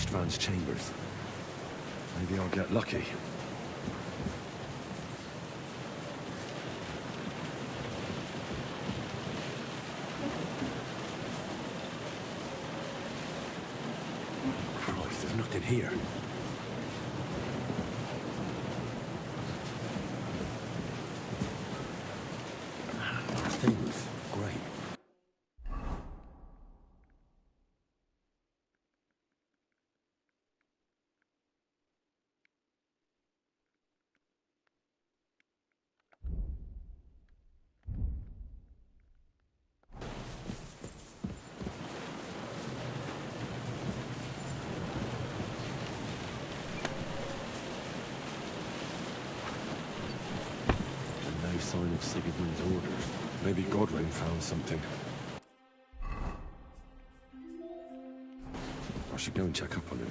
Istvan's chambers. Maybe I'll get lucky. Christ, there's nothing here. Things. Great. No sign of Sigurdmund's orders. Maybe Godwin found something. I should go and check up on it.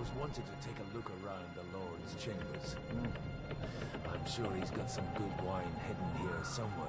always wanted to take a look around the Lord's chambers. I'm sure he's got some good wine hidden here somewhere.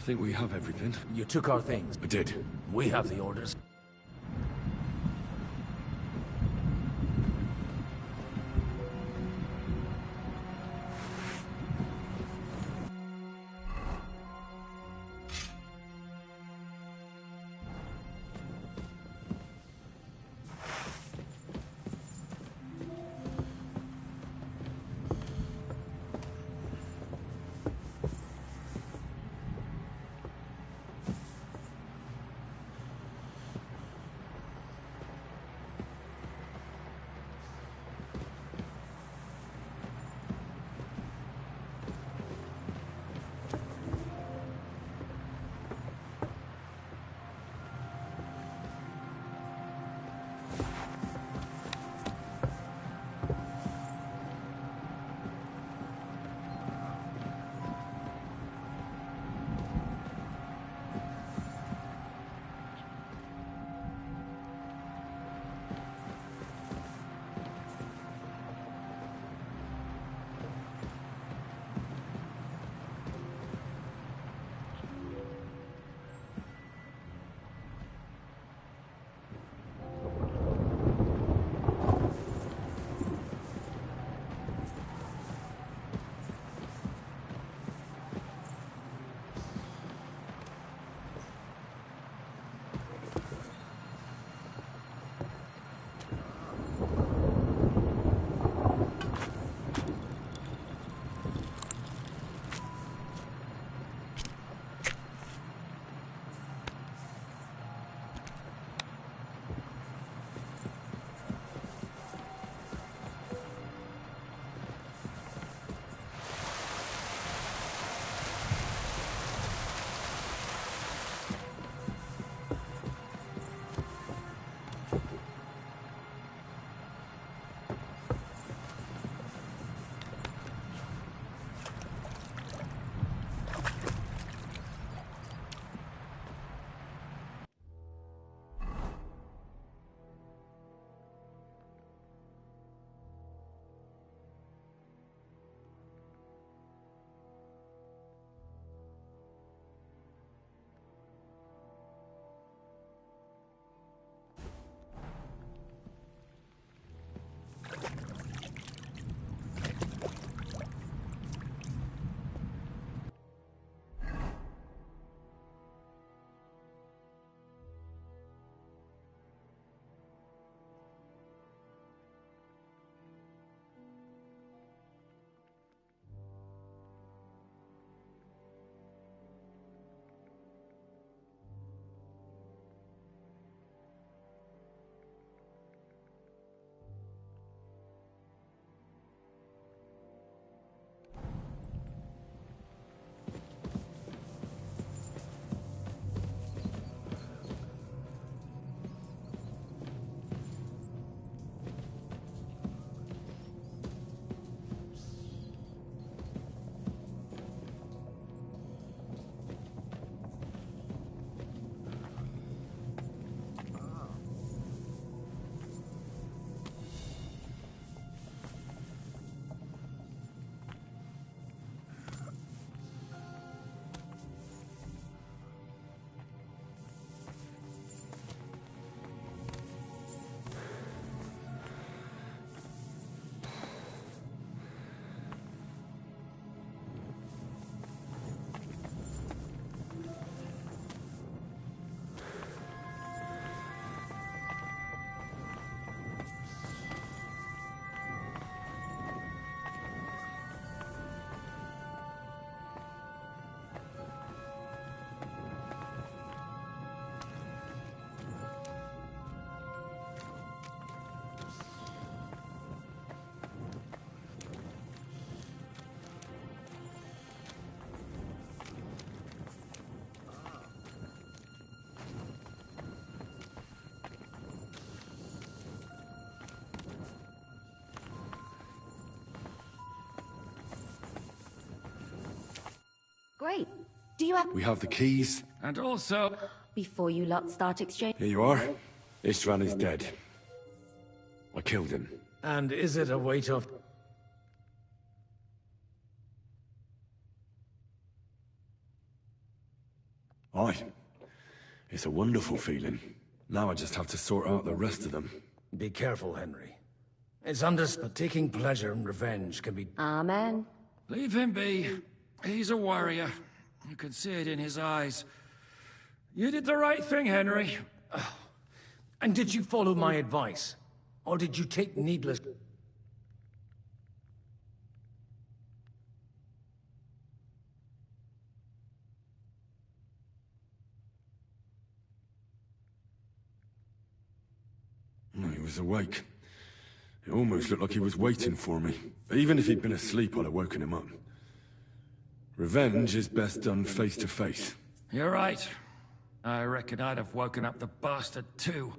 I think we have everything. You took our things. We did. We have the orders. Great. Do you have... We have the keys. And also... Before you lot start exchange... Here you are. Istvan is dead. I killed him. And is it a weight of... Aye. It's a wonderful feeling. Now I just have to sort out the rest of them. Be careful, Henry. It's understood taking pleasure and revenge can be... Amen. Leave him be. He's a warrior. You can see it in his eyes. You did the right thing, Henry. And did you follow my advice? Or did you take needless... No, he was awake. It almost looked like he was waiting for me. Even if he'd been asleep, I'd have woken him up. Revenge is best done face to face. You're right. I reckon I'd have woken up the bastard too.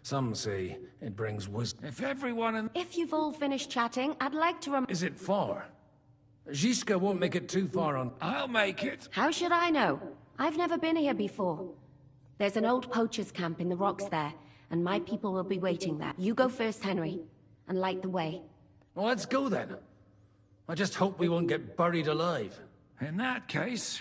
Some say it brings wisdom. If everyone in... If you've all finished chatting, I'd like to Is it far? Ziska won't make it too far on... I'll make it. How should I know? I've never been here before. There's an old poacher's camp in the rocks there, and my people will be waiting there. You go first, Henry, and light the way. Well, let's go then. I just hope we won't get buried alive. In that case...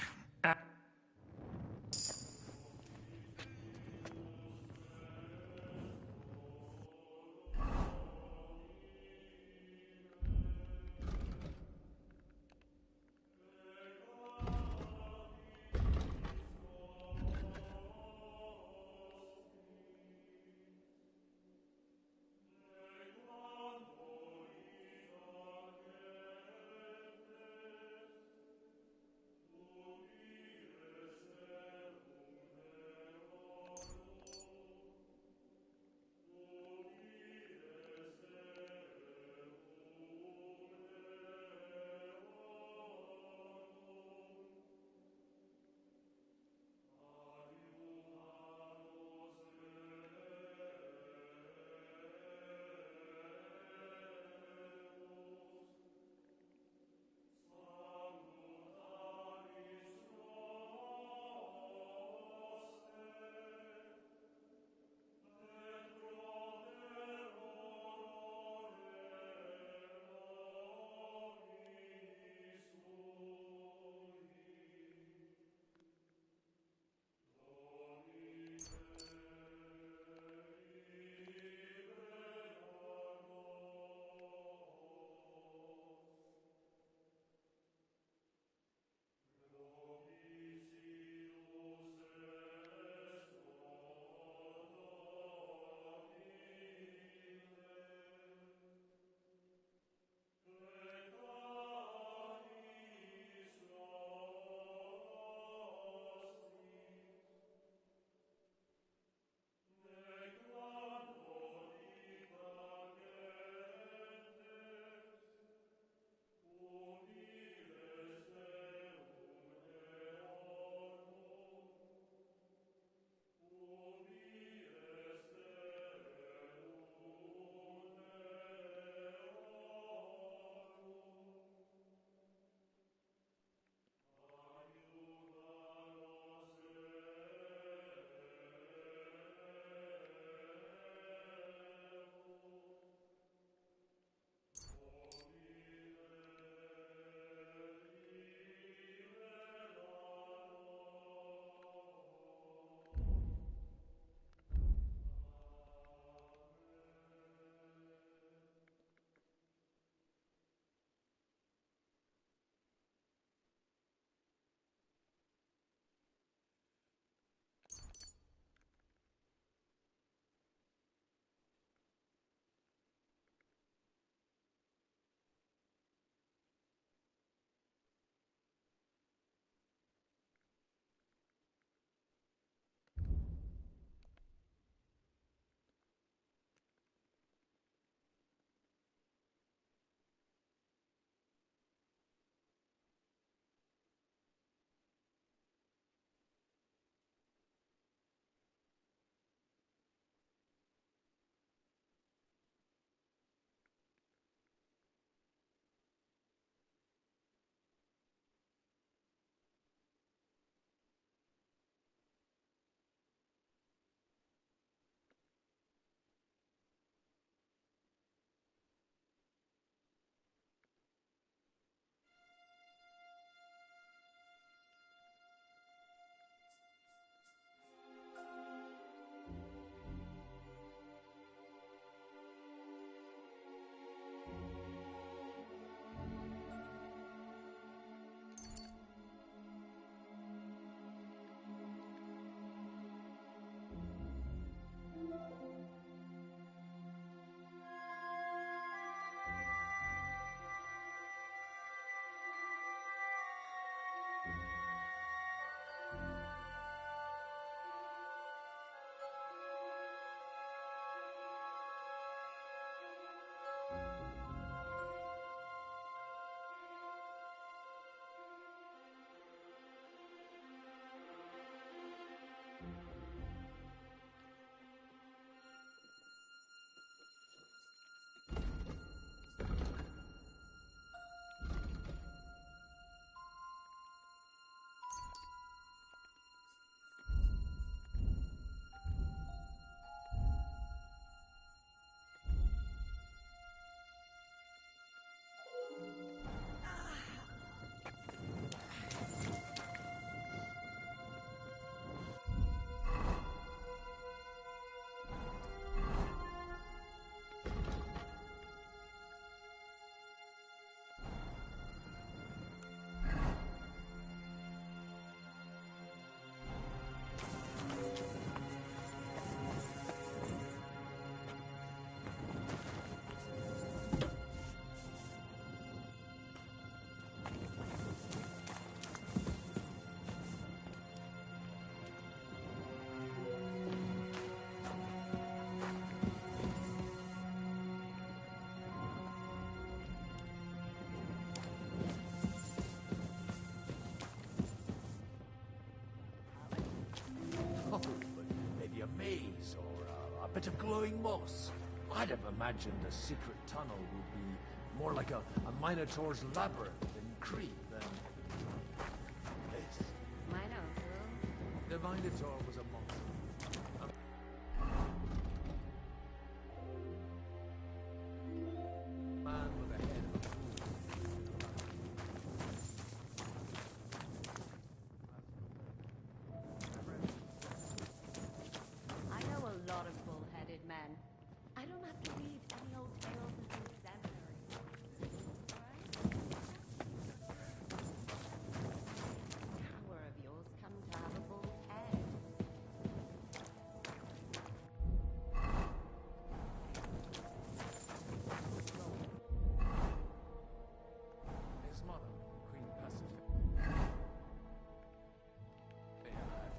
bit of glowing moss. I'd have imagined a secret tunnel would be more like a Minotaur's labyrinth in Crete than this. Minotaur? The Minotaur was a monster. A man with a head of a I know a lot of bull-headed men. I don't have to read any old tales of the seminary. Tower of yours come to have a bull's head. His mother, Queen Pacific. They had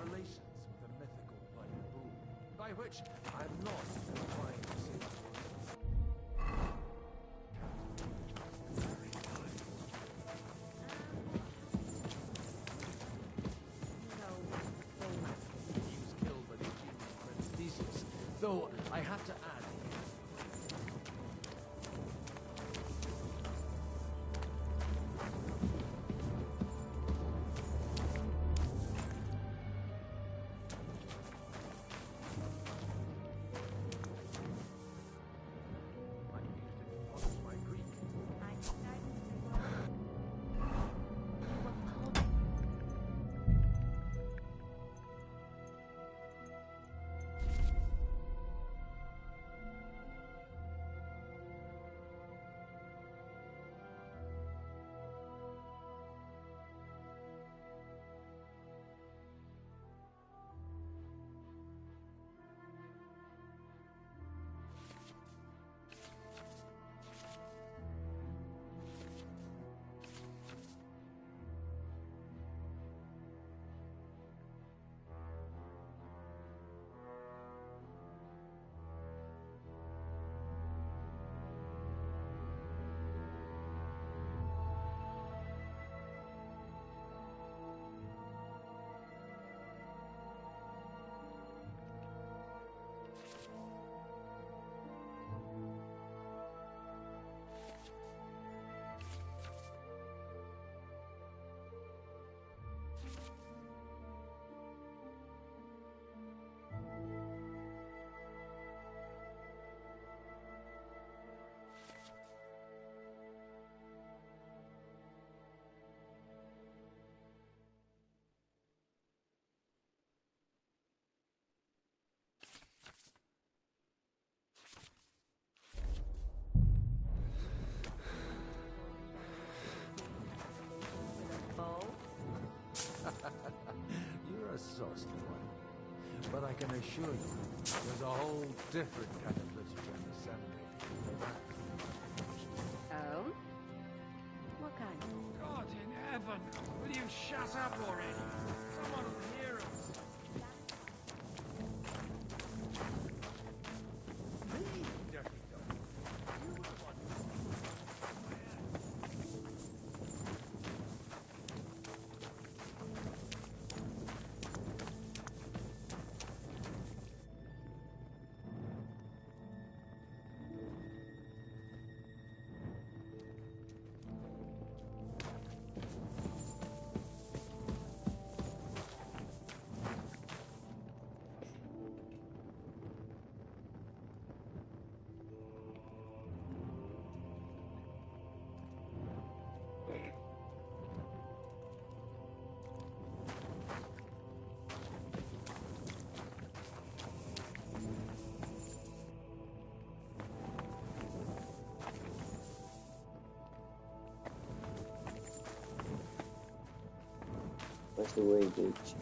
relations with a mythical white bull, by which I'm not inclined to say the word. No, they must be. He was killed by the Athenian Prince Theseus, though I have to add I used it to polish my Greek. I decided to go. You were told. Bow? You're a saucy one. But I can assure you, there's a whole different kind of literature in the seminary than that. Oh? What kind? God in heaven, will you shut up already? Someone will hear us. Me, dirty dog. You were the one who That's the way, bitch.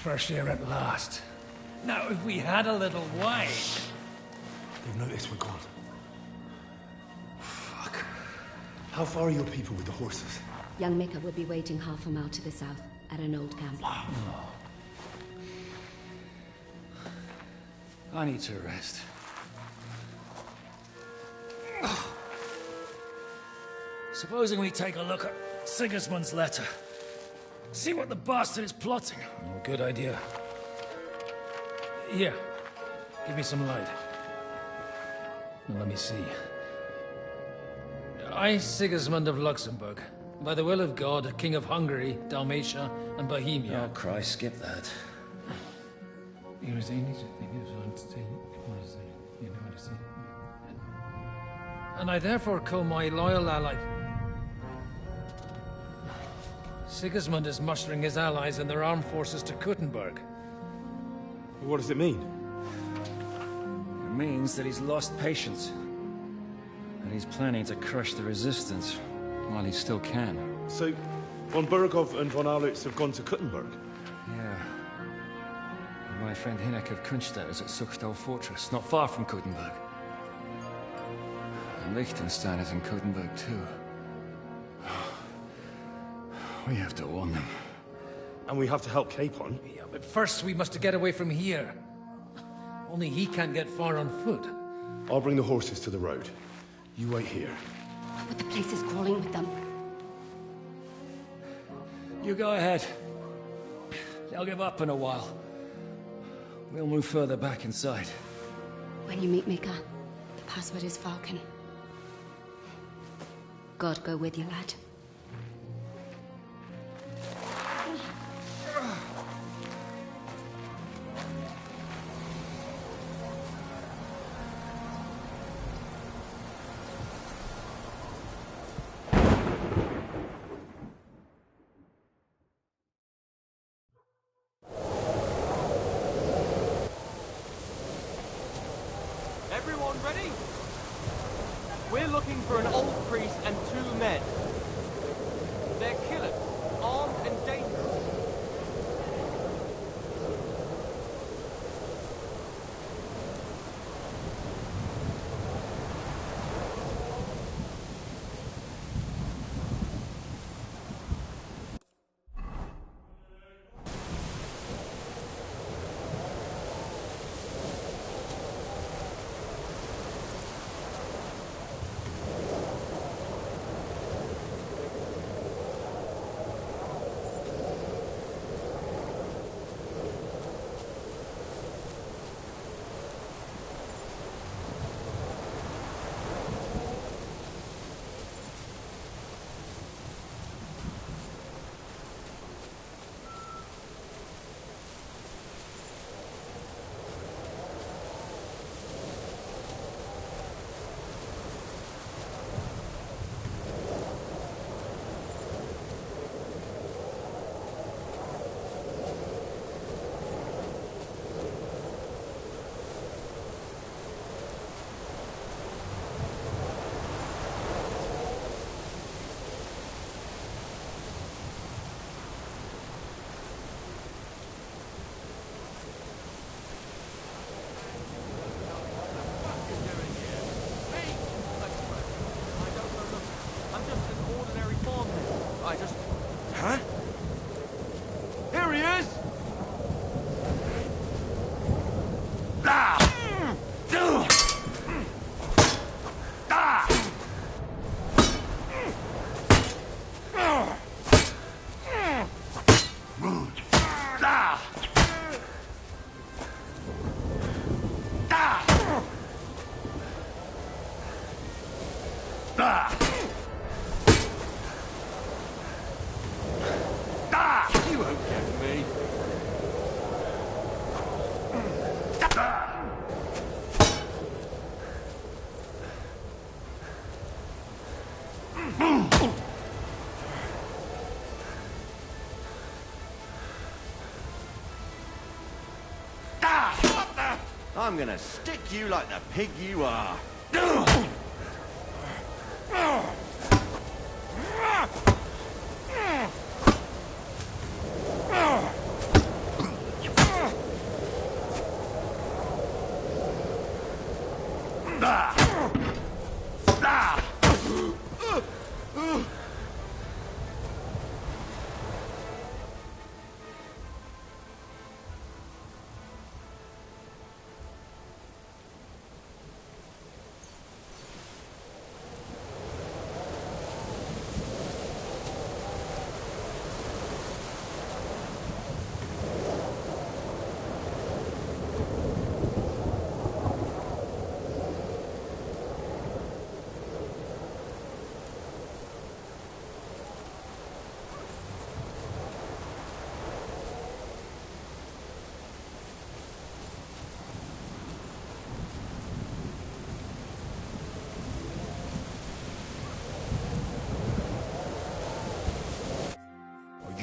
Fresh air at last. Now, if we had a little wine... They've noticed we're gone. Fuck. How far are your people with the horses? Young Mika will be waiting half a mile to the south, at an old camp. I need to rest. Supposing we take a look at Sigismund's letter. See what the bastard is plotting. Oh, good idea. Here, give me some light. Now, let me see. I, Sigismund of Luxembourg, by the will of God, King of Hungary, Dalmatia, and Bohemia. Oh, Christ, skip that. And I therefore call my loyal ally... Sigismund is mustering his allies and their armed forces to Kuttenberg. What does it mean? It means that he's lost patience. And he's planning to crush the resistance while he still can. So, von Burgov and von Aulitz have gone to Kuttenberg? Yeah. And my friend Hinek of Kunstadt is at Suchtal Fortress, not far from Kuttenberg. And Liechtenstein is in Kuttenberg too. We have to warn them. And we have to help Capon? Yeah, but first we must get away from here. Only he can't get far on foot. I'll bring the horses to the road. You wait here. But the place is crawling with them. You go ahead. They'll give up in a while. We'll move further back inside. When you meet Mika, the password is Falcon. God go with you, lad. Everyone ready? We're looking for an old priest and 2 men. They're killers, armed and dangerous. Huh? Here he is! You won't get me. I'm gonna stick you like the pig you are.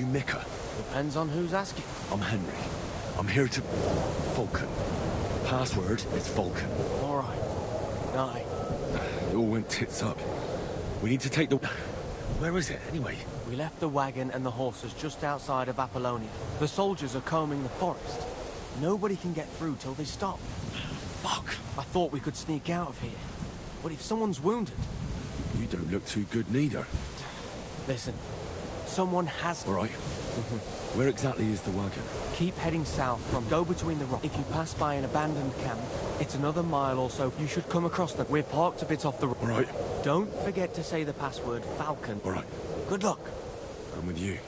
You Mika? Depends on who's asking. I'm Henry. I'm here to... Vulcan. Password is Vulcan. All right. Aye. It all went tits up. We need to take the... Where is it, anyway? We left the wagon and the horses just outside of Apollonia. The soldiers are combing the forest. Nobody can get through till they stop. Fuck! I thought we could sneak out of here. But if someone's wounded... You don't look too good neither. Listen, someone has... All right. Where exactly is the wagon? Keep heading south from go between the rocks. If you pass by an abandoned camp, it's another mile or so. You should come across them. We're parked a bit off the road. All right. Don't forget to say the password Falcon. All right. Good luck. I'm with you.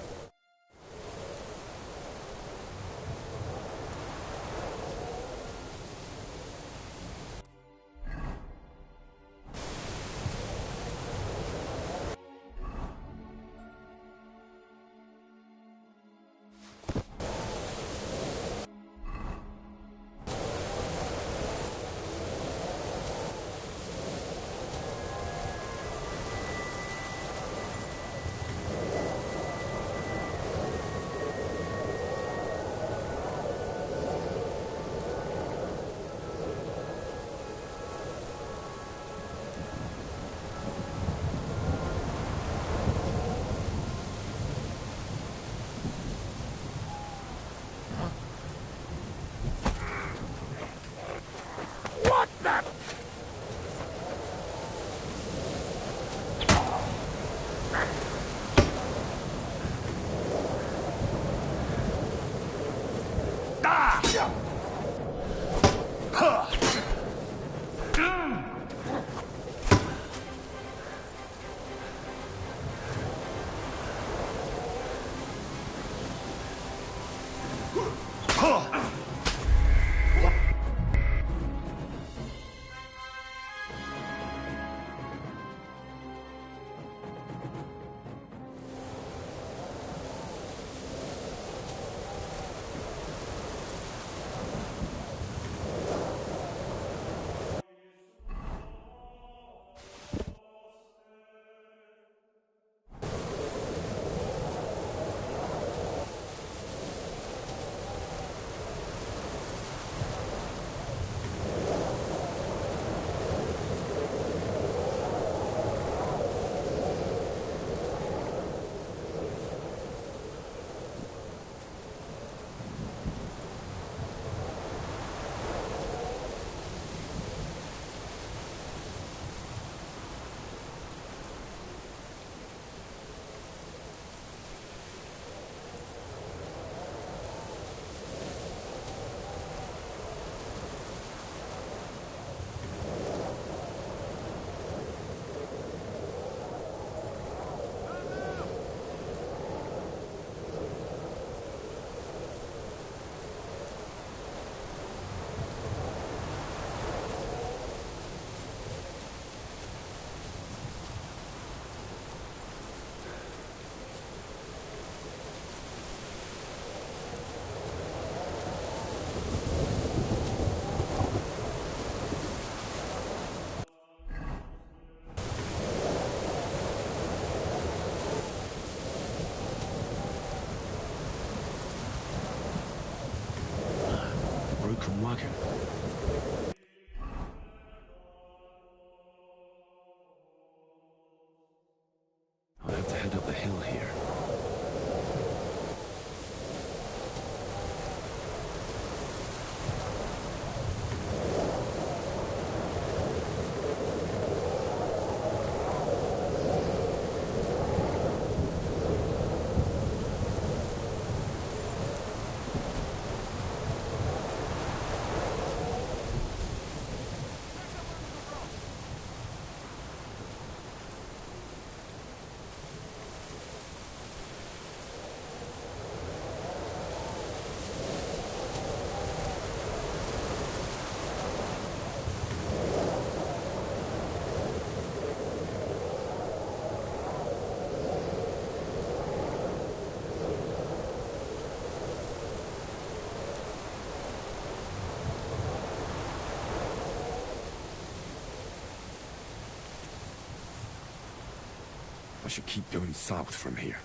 I should keep going south from here.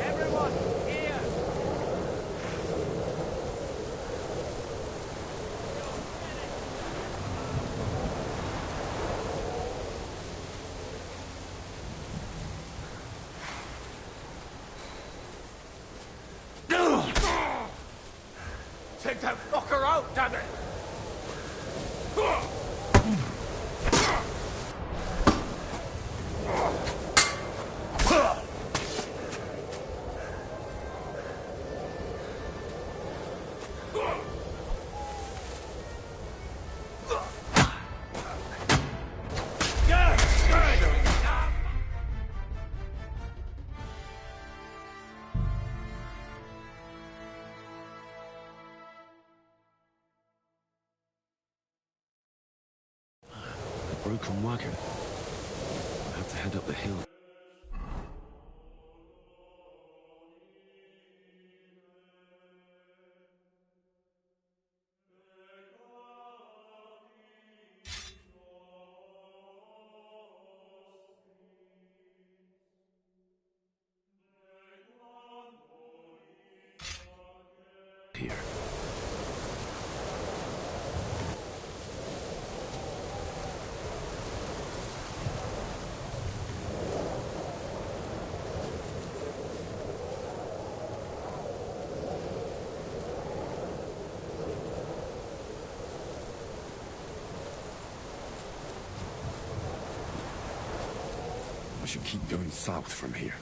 Everyone, here! Take that fucker out, damn it! Broken wagon. I have to head up the hill. Here. I should keep going south from here.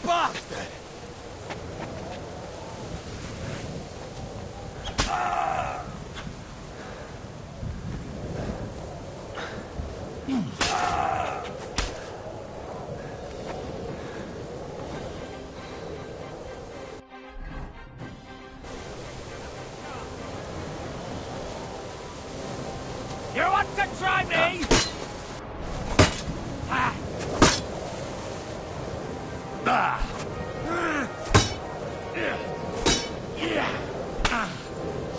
Bastard! You want to try me?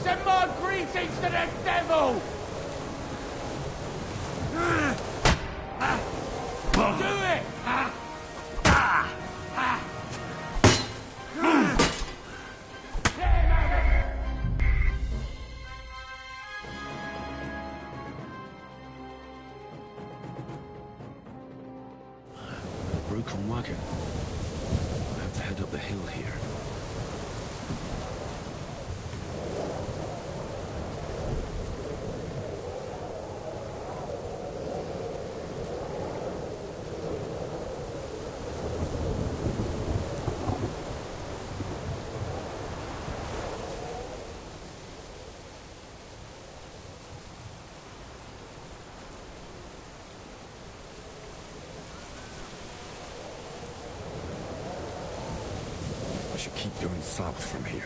Send my greetings to the devil! Do it! Broken wagon. I have to head up the hill here. should keep going south from here.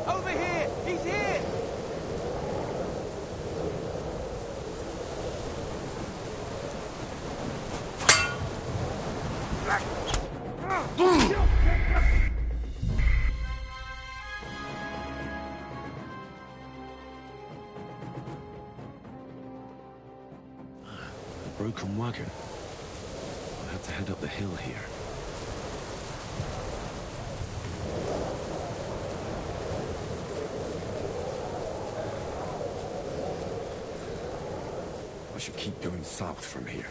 Over here! He's here! Broken wagon. I'll have to head up the hill here. I should keep going south from here.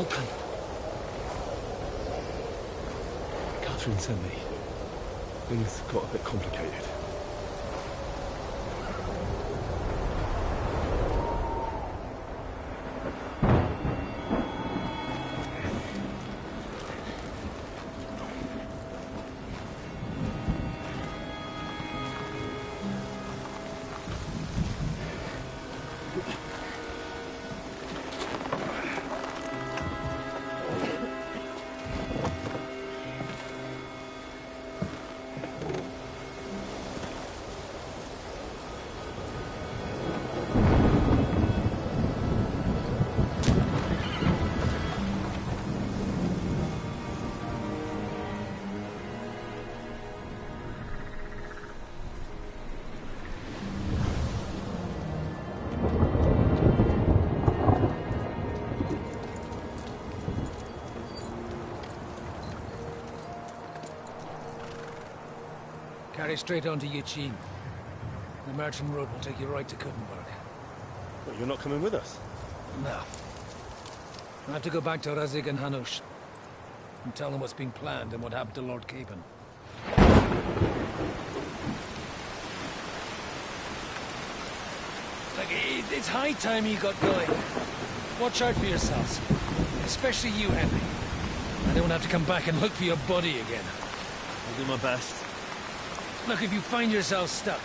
open. Catherine sent me. Things got a bit complicated. Carry straight on to Yuchin. The merchant road will take you right to Kuttenberg. But you're not coming with us? No. I have to go back to Razik and Hanush and tell them what's been planned and what happened to Lord Capen. Look, it's high time you got going. Watch out for yourselves. Especially you, Henry. I don't have to come back and look for your body again. I'll do my best. Look, if you find yourself stuck,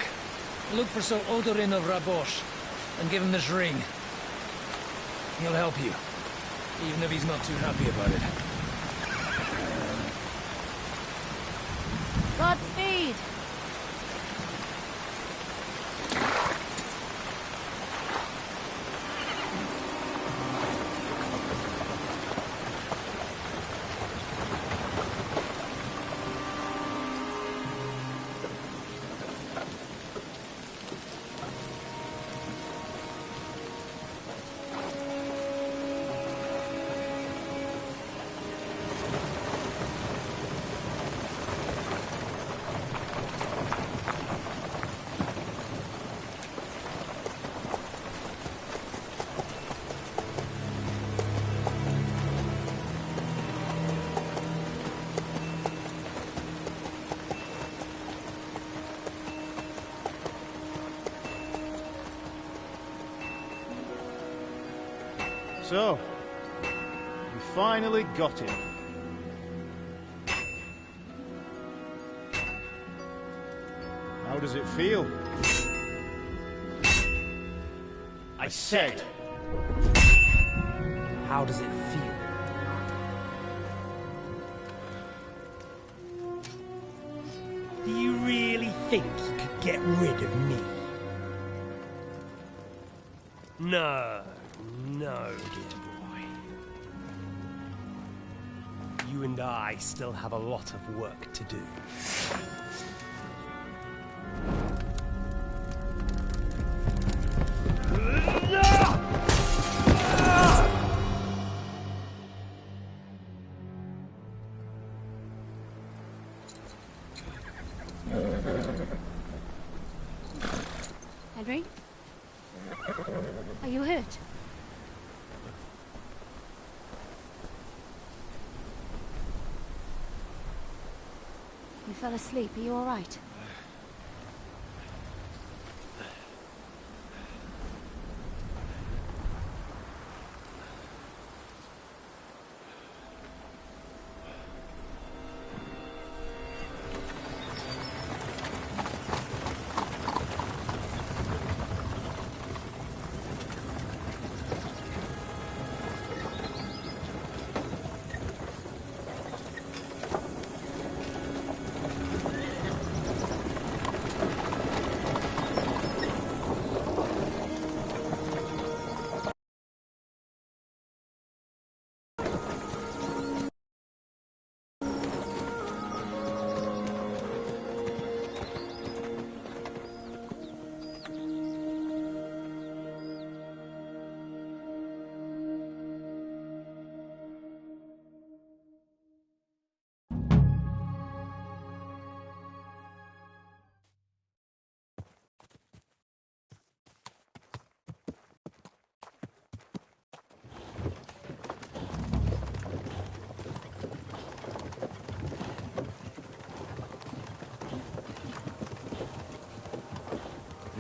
look for Sir Odorin of Rabosh and give him this ring. He'll help you, even if he's not too happy about it. Godspeed! So, we finally got him. How does it feel? I said, How does it feel? Do you really think you could get rid of me? No, no, dear boy. You and I still have a lot of work to do. Henry? Are you hurt? You fell asleep. Are you all right?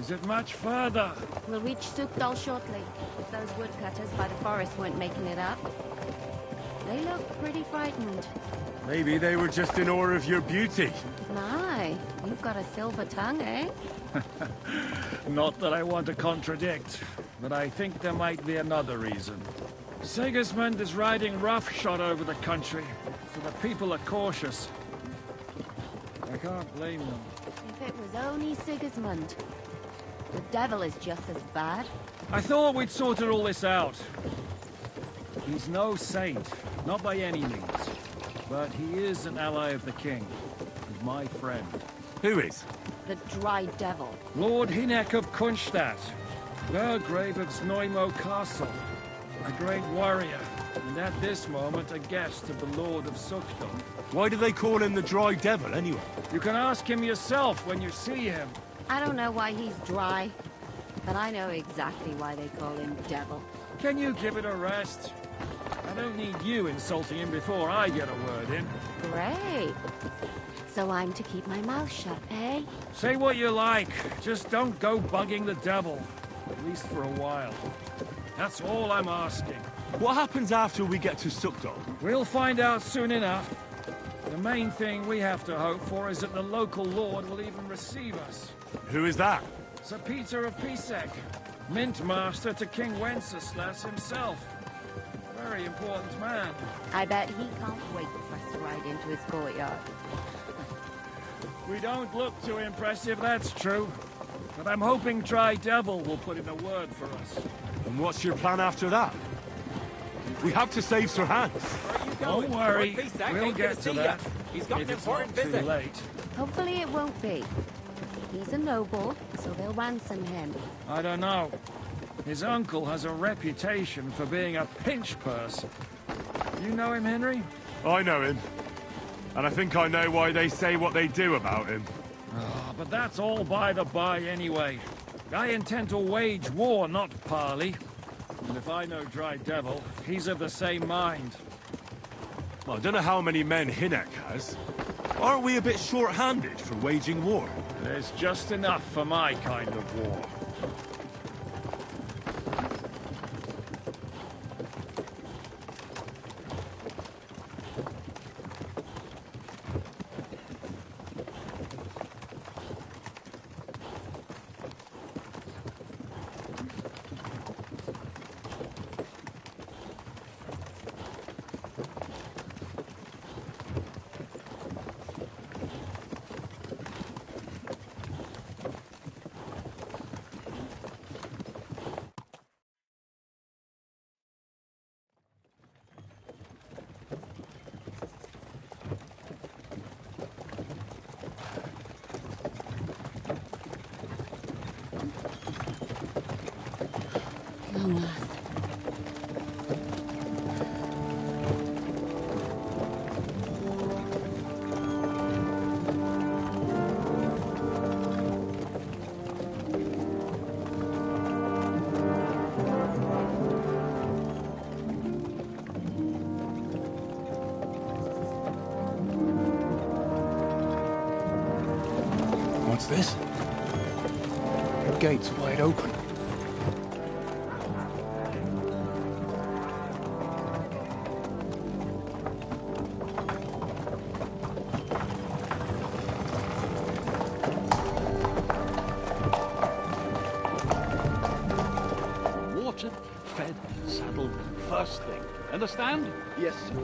Is it much further? We'll reach Sukdal shortly, if those woodcutters by the forest weren't making it up. They look pretty frightened. Maybe they were just in awe of your beauty. My, you've got a silver tongue, eh? Not that I want to contradict, but I think there might be another reason. Sigismund is riding roughshod over the country, so the people are cautious. I can't blame them. If it was only Sigismund. The devil is just as bad. I thought we'd sorted all this out. He's no saint, not by any means. But he is an ally of the king. He's my friend. Who is? The dry devil. Lord Hynek of Kunstadt, Burgrave of Znojmo Castle. A great warrior, and at this moment a guest of the Lord of Sukdal. Why do they call him the Dry Devil, anyway? You can ask him yourself when you see him. I don't know why he's dry, but I know exactly why they call him devil. Can you give it a rest? I don't need you insulting him before I get a word in. Great. So I'm to keep my mouth shut, eh? Say what you like, just don't go bugging the devil. At least for a while. That's all I'm asking. What happens after we get to Sukdal? We'll find out soon enough. The main thing we have to hope for is that the local lord will even receive us. Who is that? Sir Peter of Pisek, Mint Master to King Wenceslas himself. A very important man. I bet he can't wait for us to ride into his courtyard. We don't look too impressive, that's true. But I'm hoping Dry Devil will put in a word for us. And what's your plan after that? We have to save Sir Hans. Don't worry, we'll get to that. He's got If an it's not important too visit. late. Hopefully it won't be. He's a noble, so they'll ransom him. I don't know. His uncle has a reputation for being a pinch purse. You know him, Henry? I know him. And I think I know why they say what they do about him. Oh, but that's all by the by anyway. I intend to wage war, not parley. And if I know Dry Devil, he's of the same mind. Well, I don't know how many men Hynek has. Aren't we a bit short-handed for waging war? There's just enough for my kind of war. Long last. What's this? The gate's wide open. Watered, fed, saddled, first thing. Understand? Yes, sir.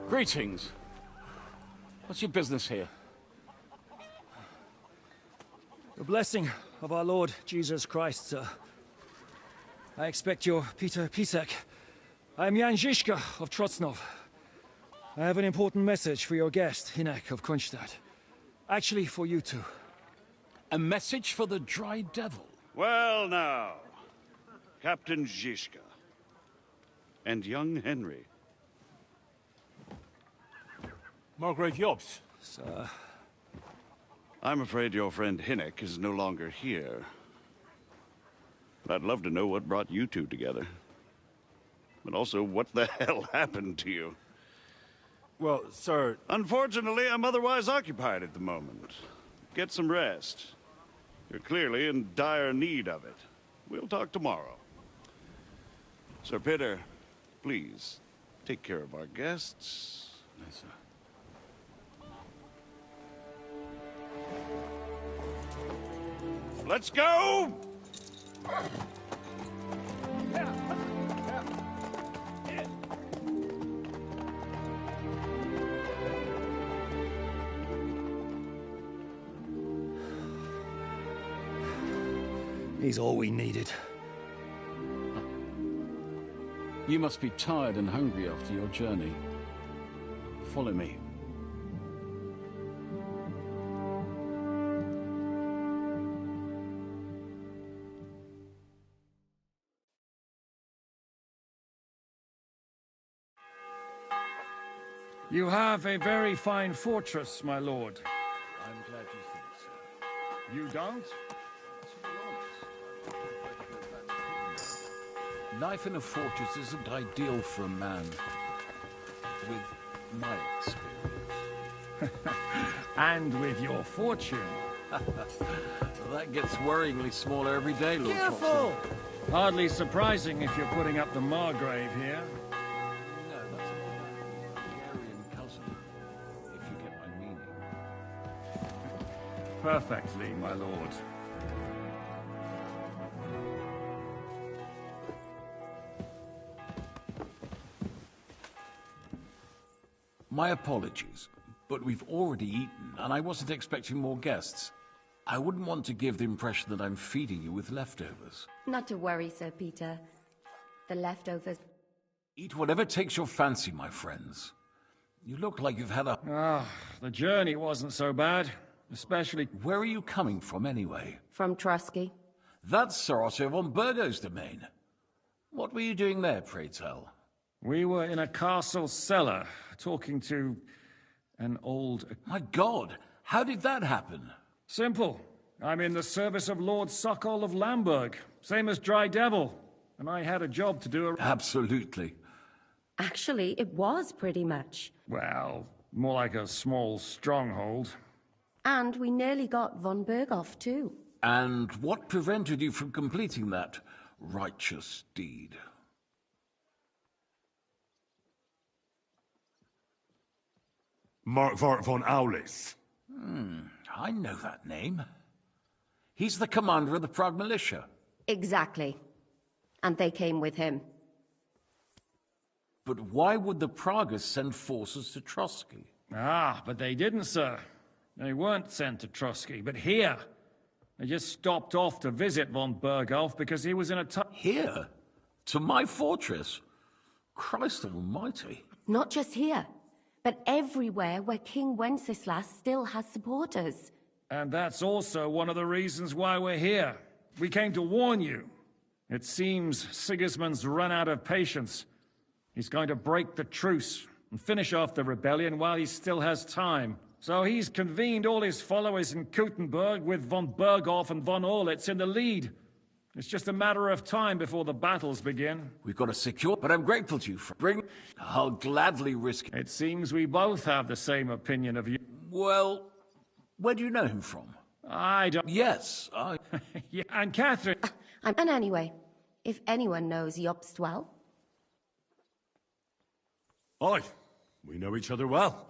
Greetings. What's your business here? The blessing of our Lord Jesus Christ, sir. I expect you're Peter Pisek. I am Jan Žižka of Trocnov. I have an important message for your guest, Hynek of Kunstadt. Actually, for you two. A message for the Dry Devil. Well now, Captain Žižka and young Henry. Margrave Jobs. Sir. I'm afraid your friend Hinnock is no longer here. But I'd love to know what brought you two together. But also, what the hell happened to you? Well, sir... Unfortunately, I'm otherwise occupied at the moment. Get some rest. You're clearly in dire need of it. We'll talk tomorrow. Sir Peter, please, take care of our guests. Yes, sir. Let's go! He's all we needed. You must be tired and hungry after your journey. Follow me. You have a very fine fortress, my lord. I'm glad you think so. You don't? Life in a fortress isn't ideal for a man with my experience. And with your fortune. That gets worryingly smaller every day, Lord Careful! Hardly surprising if you're putting up the Margrave here. No, that's a Aryan cousin, if you get my meaning. Perfectly, my lord. My apologies, but we've already eaten, and I wasn't expecting more guests. I wouldn't want to give the impression that I'm feeding you with leftovers. Not to worry, Sir Peter. The leftovers... Eat whatever takes your fancy, my friends. You look like you've had a... Ah, the journey wasn't so bad, especially... Where are you coming from, anyway? From Trusky. That's Sir Otto von Burgo's domain. What were you doing there, pray tell? We were in a castle cellar, talking to an old... My God, how did that happen? Simple. I'm in the service of Lord Sokol of Lamberg, same as Dry Devil, and I had a job to do. Absolutely. Actually, it was pretty much. Well, more like a small stronghold. And we nearly got von Berghoff, too. And what prevented you from completing that righteous deed? Markvart von Aulis. I know that name. He's the commander of the Prague militia. Exactly. And they came with him. But why would the Praguers send forces to Trotsky? Ah, but they didn't, sir. They weren't sent to Trotsky, but here. They just stopped off to visit von Berghoff because he was in a Here? To my fortress? Christ almighty. Not just here, but everywhere where King Wenceslas still has supporters. And that's also one of the reasons why we're here. We came to warn you. It seems Sigismund's run out of patience. He's going to break the truce and finish off the rebellion while he still has time. So he's convened all his followers in Kuttenberg with von Berghoff and von Orlitz in the lead. It's just a matter of time before the battles begin. We've got to secure, but I'm grateful to you for I'll gladly risk it. It seems we both have the same opinion of you. Well, where do you know him from? I don't... Yes, Yeah, and Catherine... And anyway, if anyone knows Jobst well... Aye, we know each other well.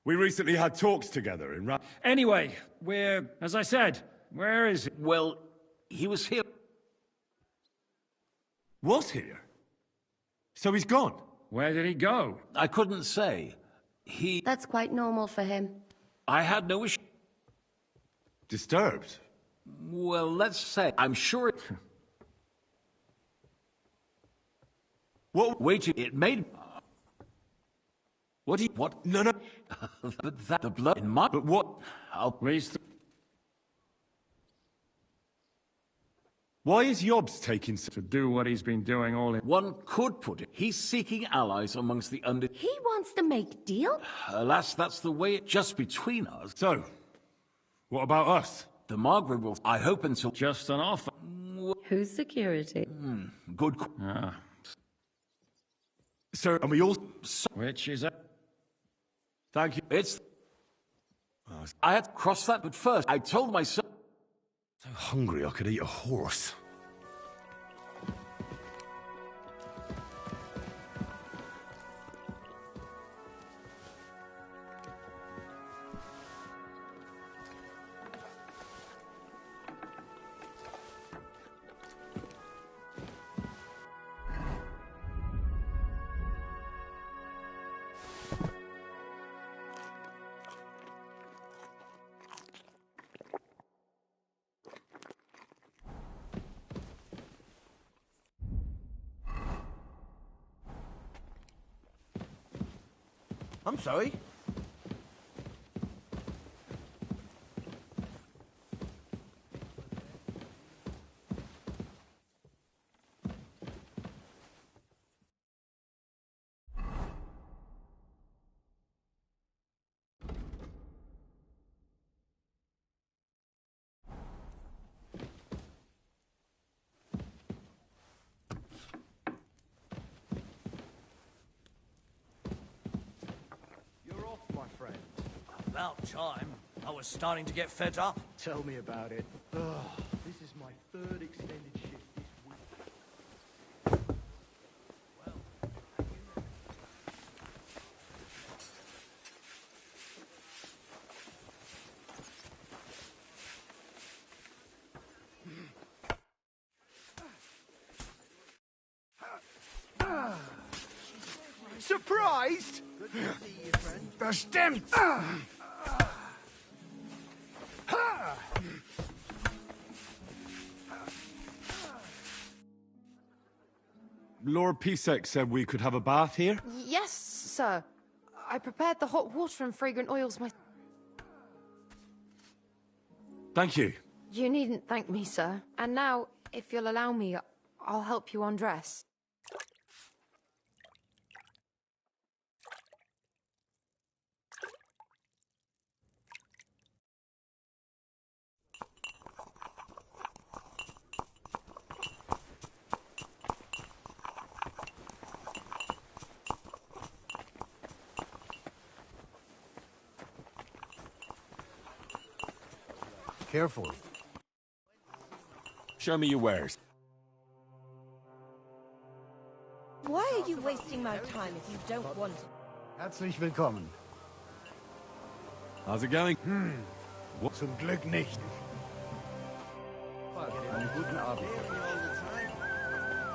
We recently had talks together in Anyway, we're... As I said, where is he? Well, he was here. Was here? So he's gone? Where did he go? I couldn't say. That's quite normal for him. I had no issue. Disturbed? Well, let's say, I'm sure it... What? Wait, it made... What do you... What? No, no. But that, the blood in my... But what? At least... Why is Yobbs taking so... To do what he's been doing all in... One could put it. He's seeking allies amongst the under... He wants to make deal? Alas, that's the way it... Just between us. So, what about us? The Margaret will... I hope until... Just an offer. Who's security? Good... So, and we all... Which is a... Thank you. It's... I had to cross that, but first, I told myself... So hungry I could eat a horse. I'm sorry. About time. I was starting to get fed up. Tell me about it. Ugh, this is my third extended shift this week. Surprised? Good to see you, friend. Bestimmt! Lord Pisek said we could have a bath here? Yes, sir. I prepared the hot water and fragrant oils my... Thank you. You needn't thank me, sir. And now, if you'll allow me, I'll help you undress. Careful. Show me your wares. Why are you wasting my time if you don't want it? Herzlich willkommen. How's it going? What? Zum Glück nicht. Einen guten Abend.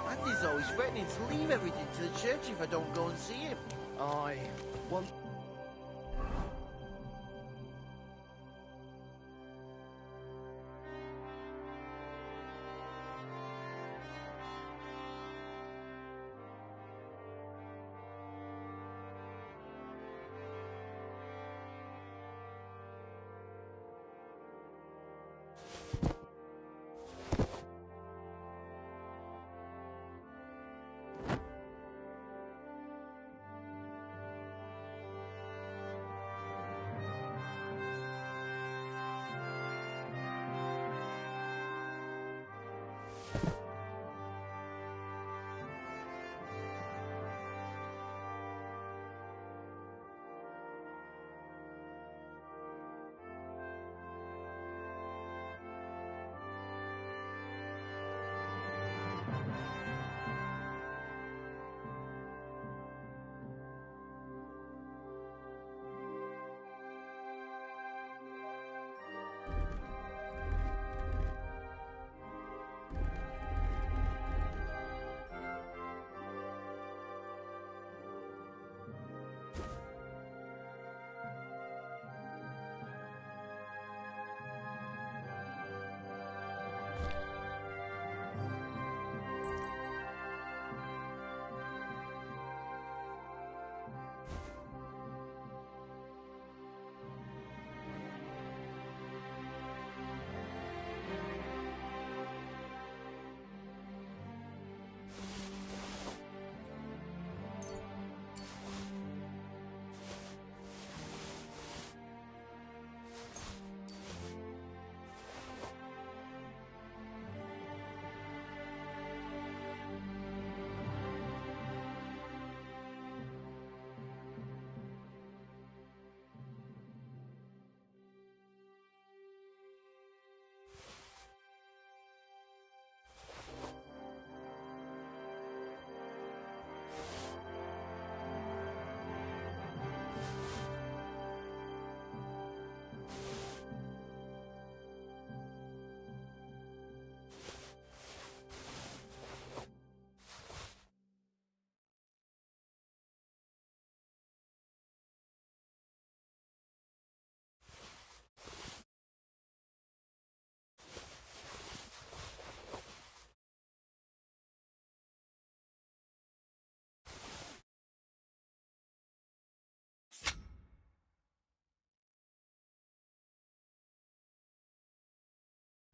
Andy's always threatening to leave everything to the church if I don't go and see him. I want...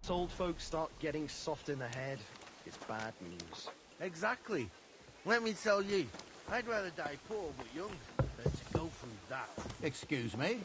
Old folks start getting soft in the head, it's bad news. Exactly. Let me tell you, I'd rather die poor but young than to go through that. Excuse me?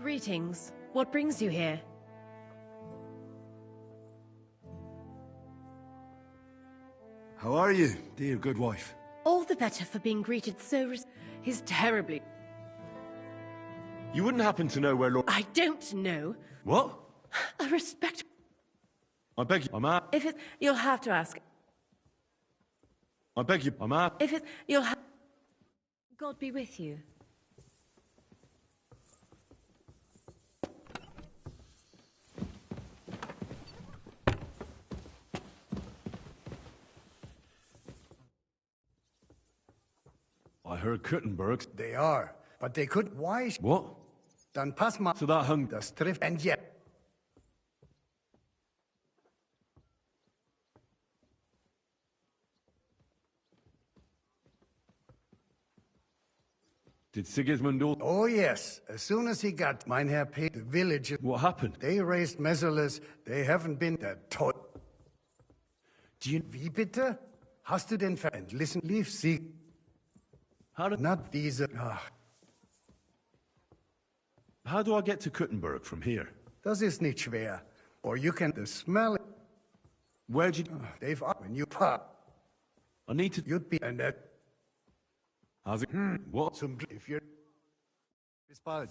Greetings. What brings you here? How are you, dear good wife? All the better for being greeted so He's terribly... You wouldn't happen to know where Lord... I don't know. What? I respect... I beg you, I'm out. If it... You'll have to ask. I beg you, I'm out. If it... You'll have... God be with you. I heard Kuttenbergs. They are, but they could. Why? What? Dann pass mal. So that hung. Das trifft. And yet. Did Sigismund all... Oh, yes. As soon as he got mein Herr P. the village... What happened? They raised Messerless. They haven't been that taught. Do you... Wie bitte? Hast du den Ver... And listen, leave see... How do... Not these... How do I get to Kuttenberg from here? Das ist nicht schwer. Or you can... The smell... Where'd you... They've... When you pop... I need to... You'd be... And that... How's it... What? Zum Glück... If you're... Bis bald.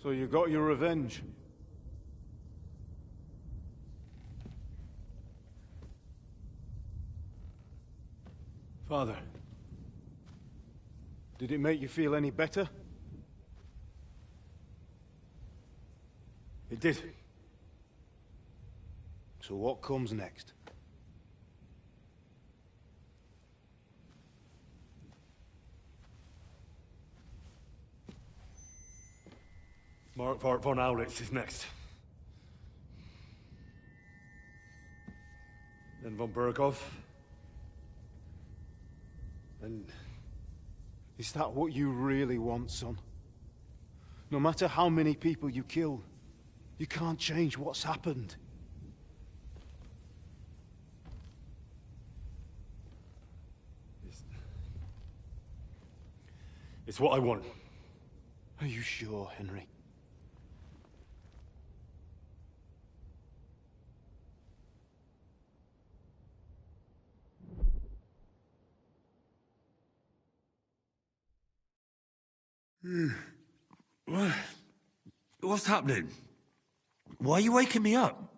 So you got your revenge? Father, did it make you feel any better? It did. So what comes next? Mark von Aulitz is next. Then von Berghoff. And is that what you really want, son? No matter how many people you kill, you can't change what's happened. It's what I want. Are you sure, Henry? What's happening? Why are you waking me up?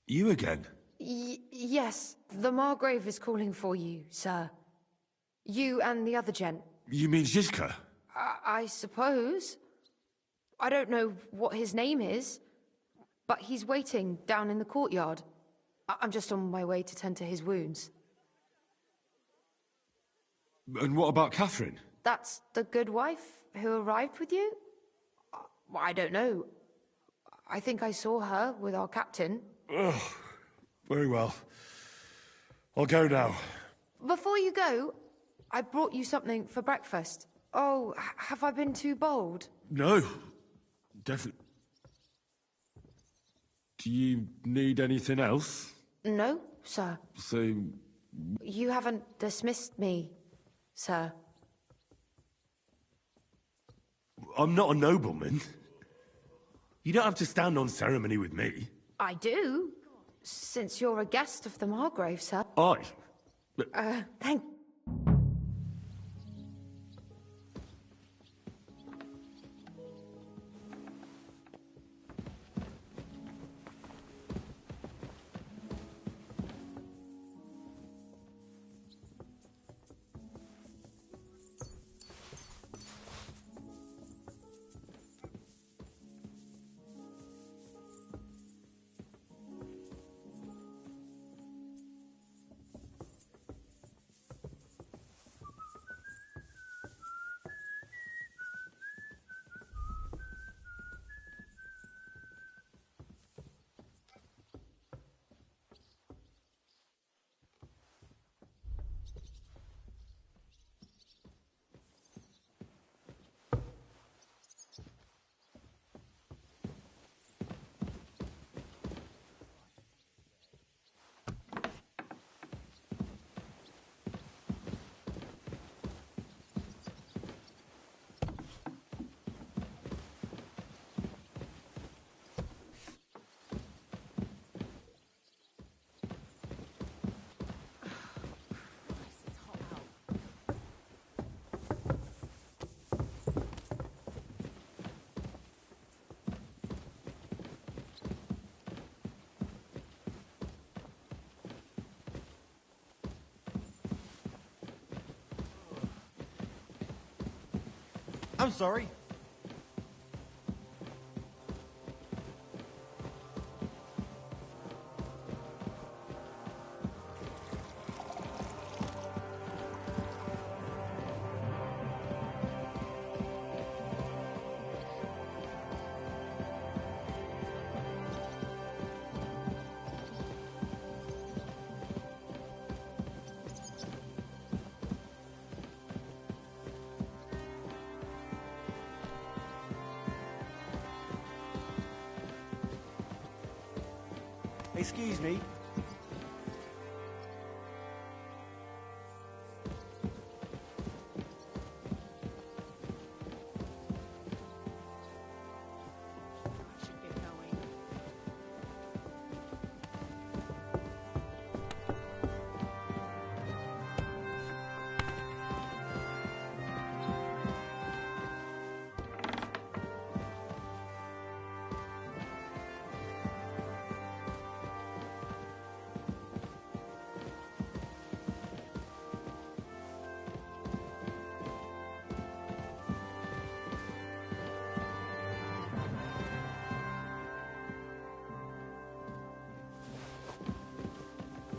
You again? Yes, the Margrave is calling for you, sir. You and the other gent. You mean Zizka? I suppose. I don't know what his name is, but he's waiting down in the courtyard. I'm just on my way to tend to his wounds. And what about Catherine? That's the good wife who arrived with you? I don't know. I think I saw her with our captain. Oh, very well. I'll go now. Before you go, I brought you something for breakfast. Oh, have I been too bold? No. Definitely. Do you need anything else? No, sir. So... You haven't dismissed me, sir. I'm not a nobleman. You don't have to stand on ceremony with me. I do, since you're a guest of the Margrave, sir. Thank... I'm sorry. Excuse me.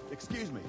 Excuse me.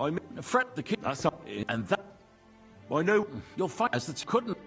I'm fret the kid. That's up, and that. I know you'll fight as that couldn't.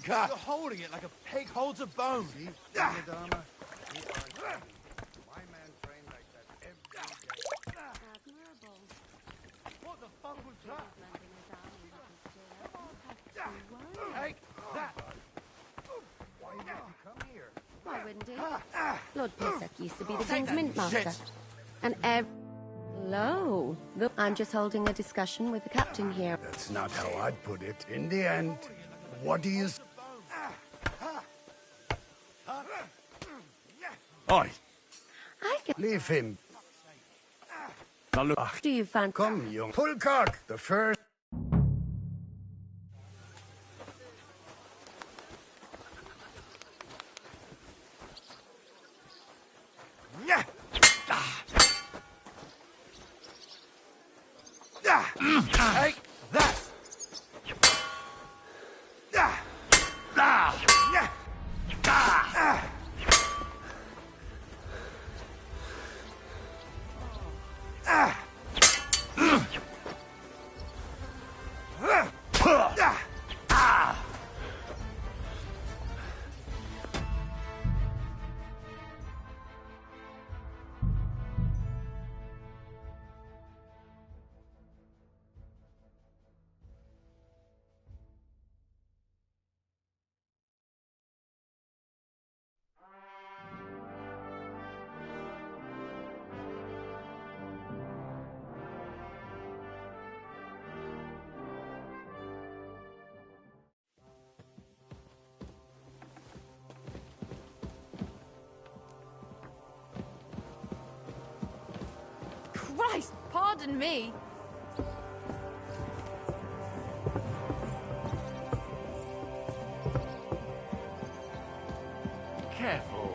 You're holding it like a pig holds a bone. See, meine Dame, we aren't ready. My man trained like that every day. Admirable. What the fuck was that? Lending his army with his Take that! Why did you come here? Why wouldn't he? Lord Pesach used to be the King's Mint Master. And Hello. I'm just holding a discussion with the captain here. That's not how I'd put it. In the end, what do you... Oi! I can... Leave him. Now look. Do you fancy... Come, young... Pull cock, the first... Take that! Christ, pardon me. Careful.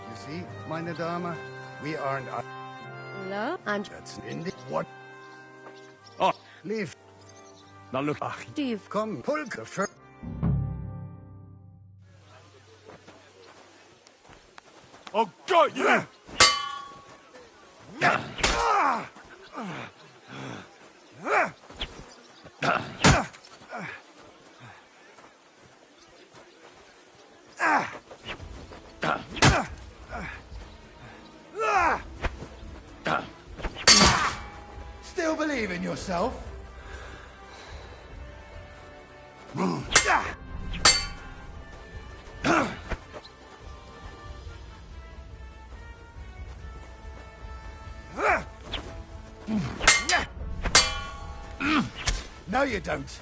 You see, meine Dame, we aren't... Hello? I'm... That's in the... What? Oh! Leave. Now look. Do you... Come, pull the first... Oh, God, you! Still believe in yourself? No, you don't.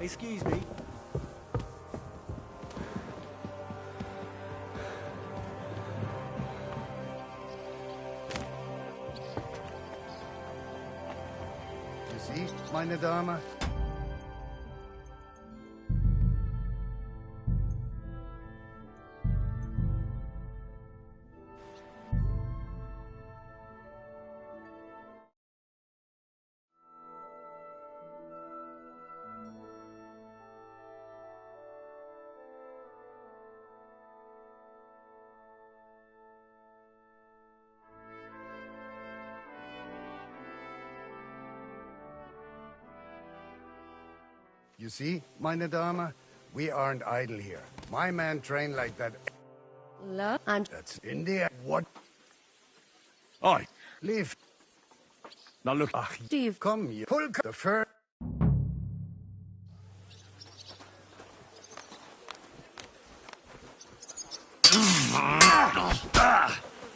Excuse me. You see, meine Dame? You see, meine Dame, We aren't idle here. My man trained like that. That's India. What? Oi! Leave. Now look. Steve, come, you pull the fur.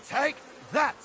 Take that!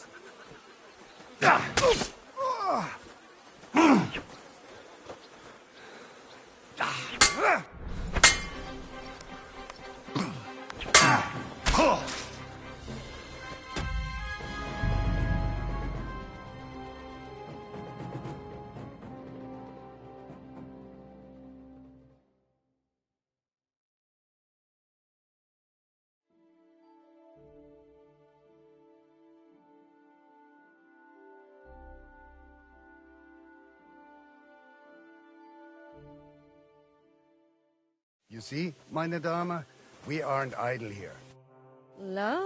You see, meine Dame, we aren't idle here.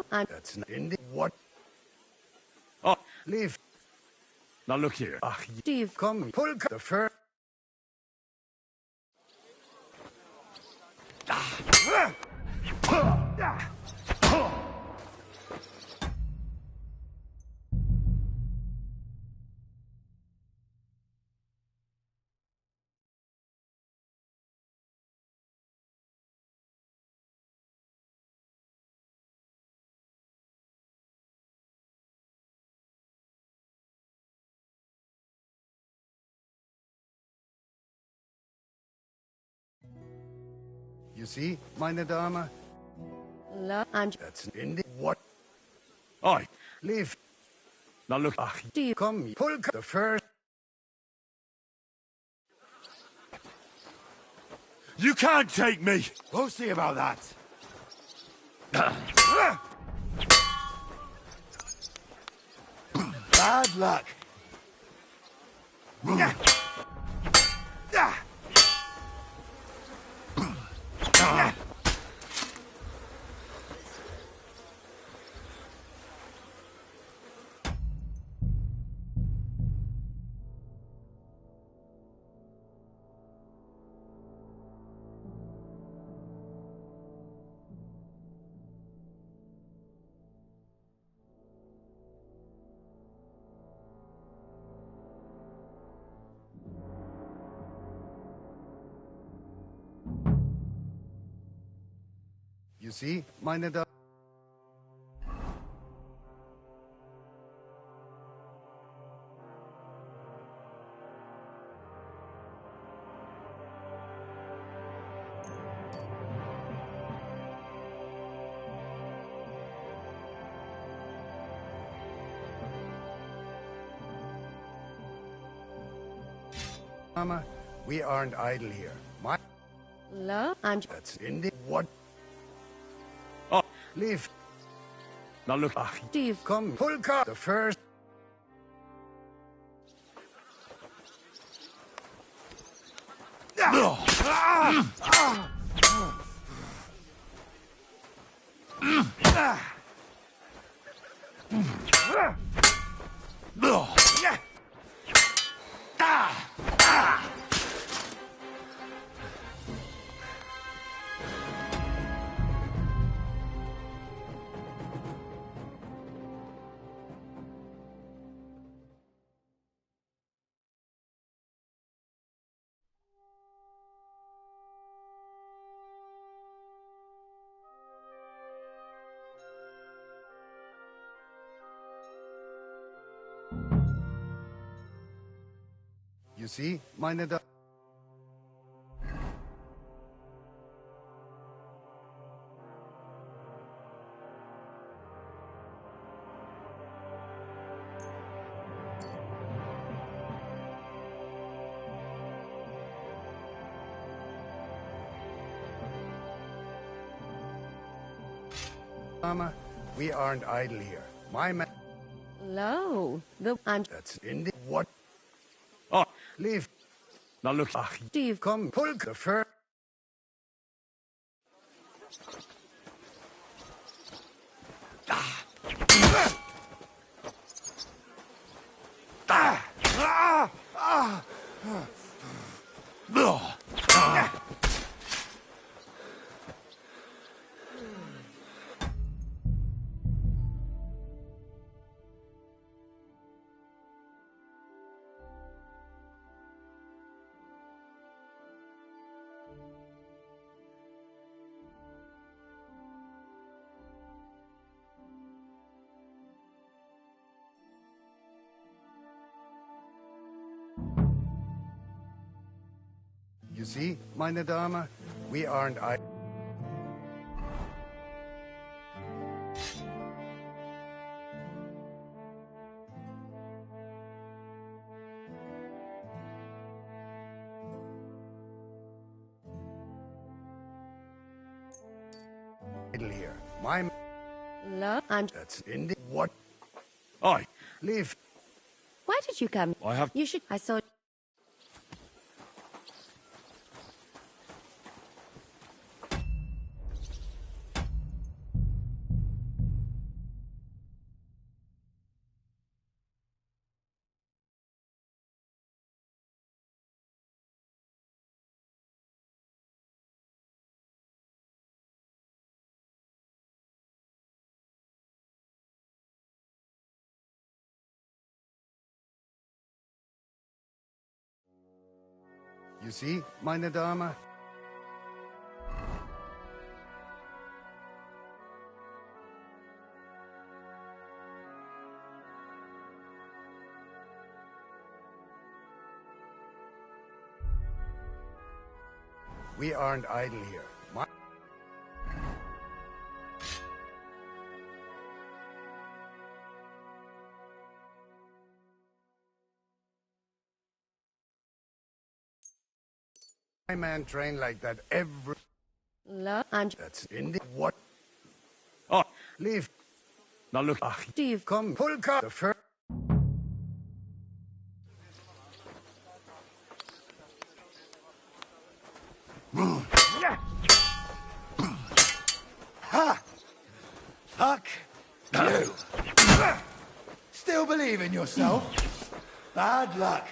That's not India. What? Oh, leave. Now look here. Steve, come, pull the fur. You see, meine Dame? That's India. What? Oi! Leave. Now look. Steve, come, pull the fur. You can't take me! We'll see about that. Bad luck. You see, meine Dame? Mama, we aren't idle here. That's India. What? Oh, leave. Now look. Steve, come, pull the first. You see, meine Dame? Mama, we aren't idle here. My man. That's India. What? Oh, leave. Now look. Steve, come, pull the fur. You see, meine Dame, we aren't idle here. My Love, that's in the what? Aye. Leave. why did you come? I have... You should... I saw... You see, meine Dame? We aren't idle here. My man trained like that every... Love, That's in the what? Oh. Leave. Now look... Steve. Come, pull car. The first... Ha! Fuck you. Still believe in yourself? Bad luck.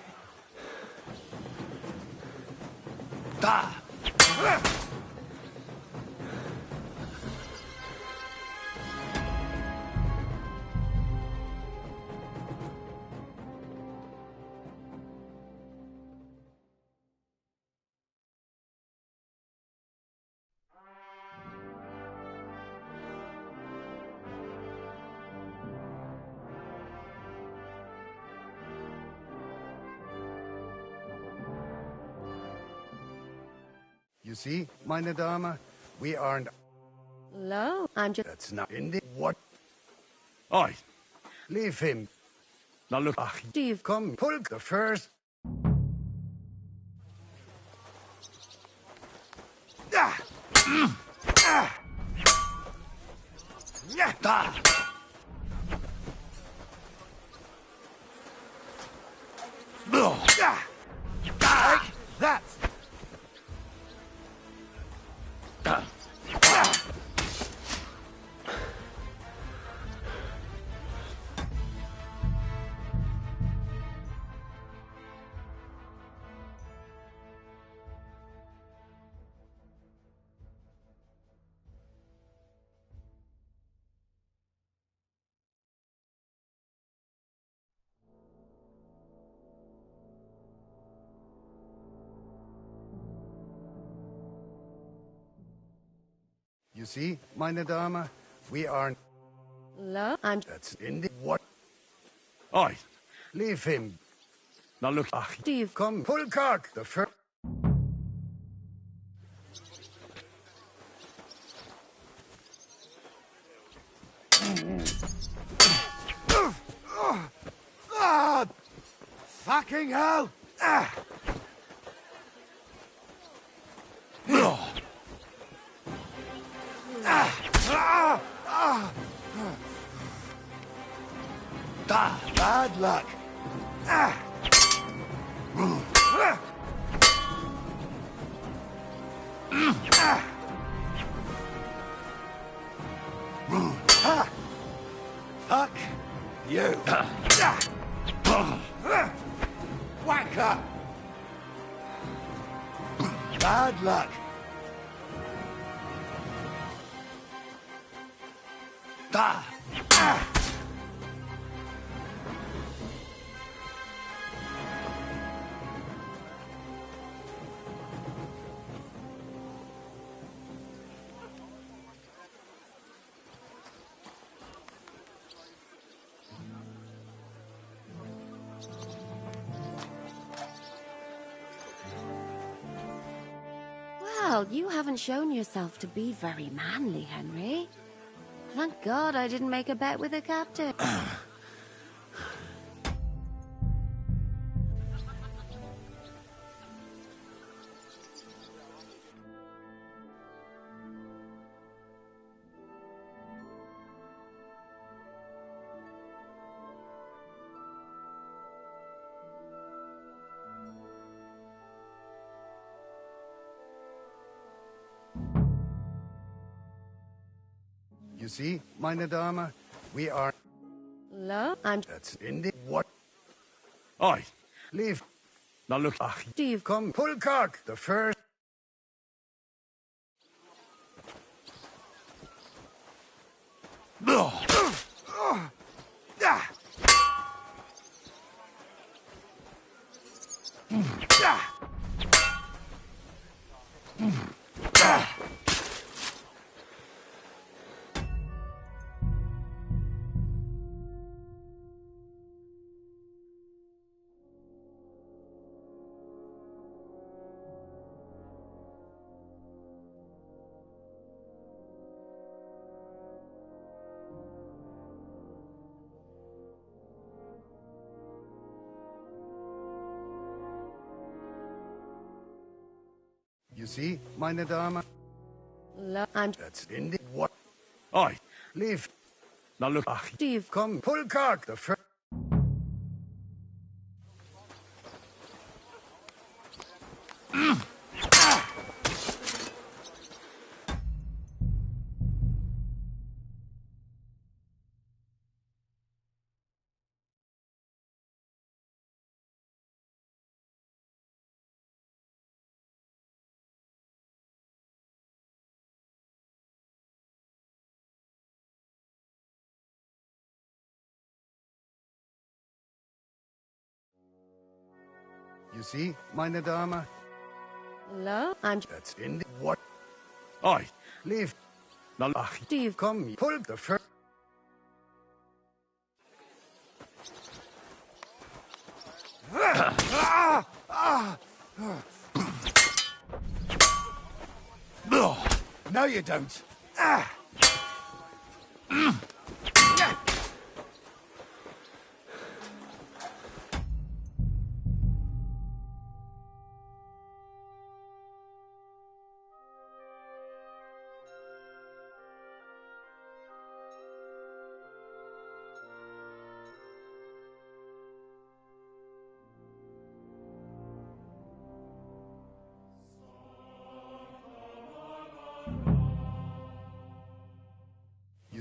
Da! You see, meine Dame? We aren't... Hello? That's not in the what? Aye. Leave him. Now look... Steve. Come, pull the first... Da! Take that! You see, meine Dame? We aren't... Hello? That's in the what? Aye. Leave him. Now look... Steve. Come, pull cock. The first... Fucking hell! Bad luck. Fuck you. Whack up. Bad luck. Da. Well, you haven't shown yourself to be very manly, Henry. Thank God I didn't make a bet with the captain. You see, meine Dame, we are... Hello? And That's in the... What? Oi. Leave. Now look. Ach, Steve. Come, pull cock. The first... You see, meine Dame? Hello? And That's in the... What? Oi. Leave. Now look. Ach, Steve. come, pull cock. The first... You see, meine Dame? Hello? And That's in the... What? Oi. Leave. Now Ach, Steve. come, pull the first... No, you don't.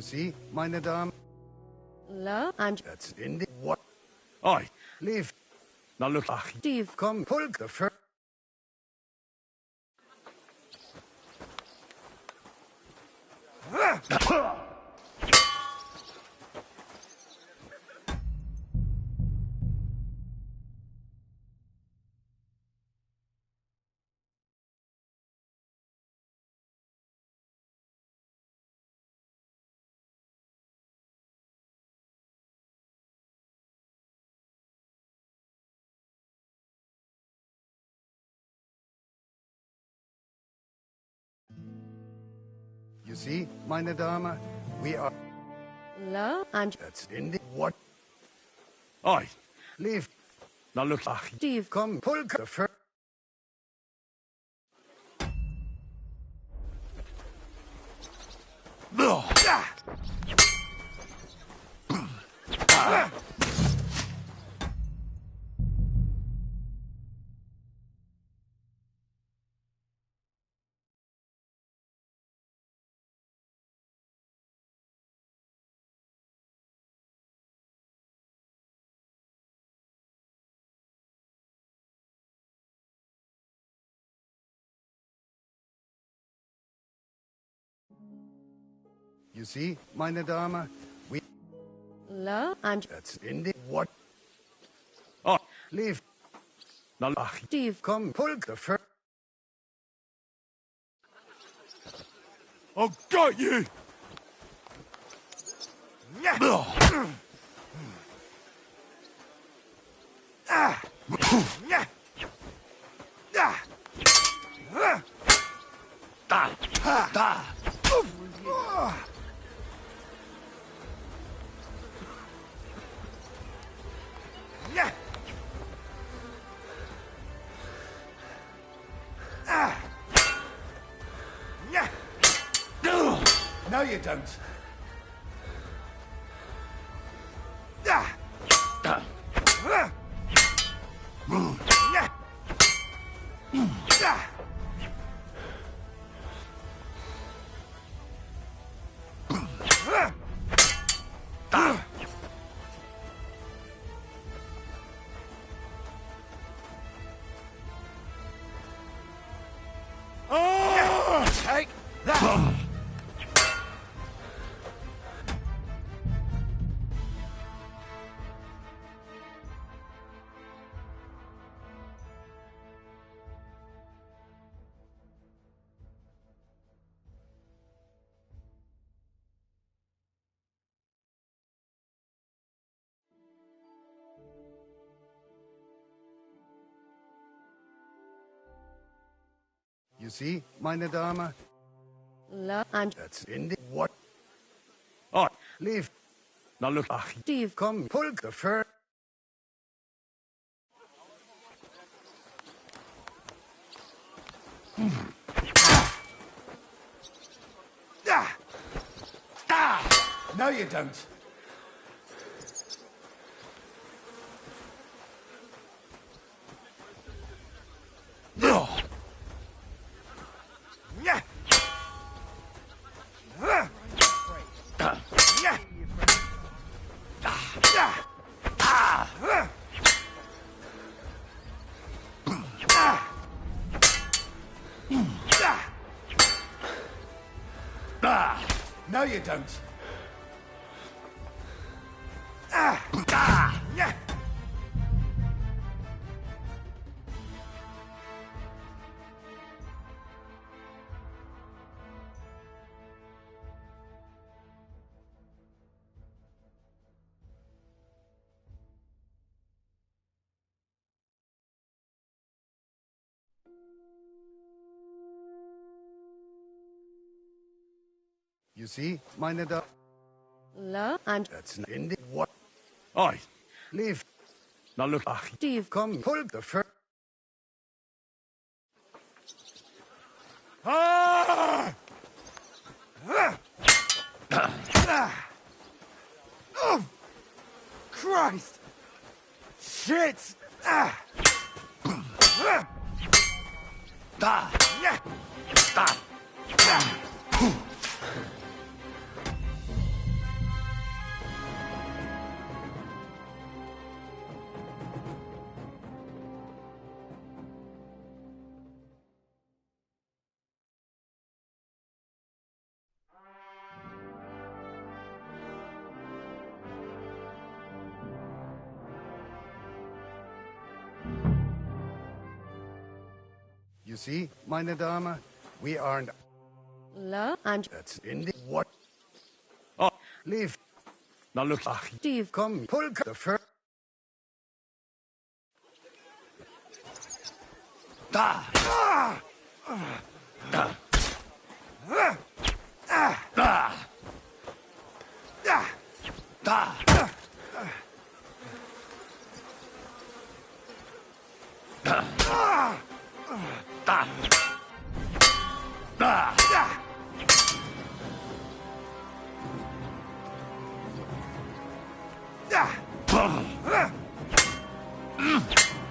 You see, meine Dame? hello? And That's in the... What? Oi. Leave. Now look. Ach, Steve. come, pull the first... You see, meine Dame? We are... hello? And That's in the... What? Oi. Leave. Now look. Ach, Steve. come, pull the first... You see, meine Dame? We... hello? And That's in the... What? Oi. Leave. Now Ach, Steve. come, pull the first... I've got you. No, you don't. Take that! You see, meine Dame? And That's in the what? Oh, Leave. now look. Ach, Steve, komm, pull the fur. No, you don't. No, you don't. You see, meine Dame? and That's in the what? Oi, Leave. now look. Ach, Steve, komm, pull the fur. Oh, Christ! Shit! You see, meine Dame? We aren't. and That's in the what? Oh, Leave. now look. Ach, Steve, komm, pull the fur.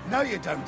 No, you don't.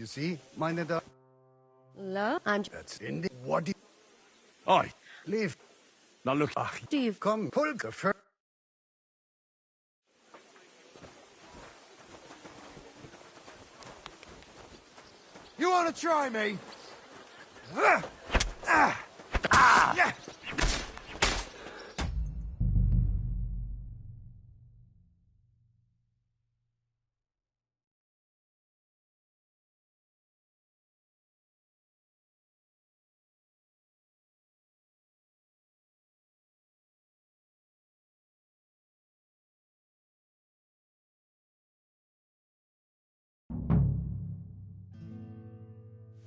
You see, meine Dame? and That's in the what? Oi, Leave. now look. Ach, Steve, komm, pull the fur. You want to try me?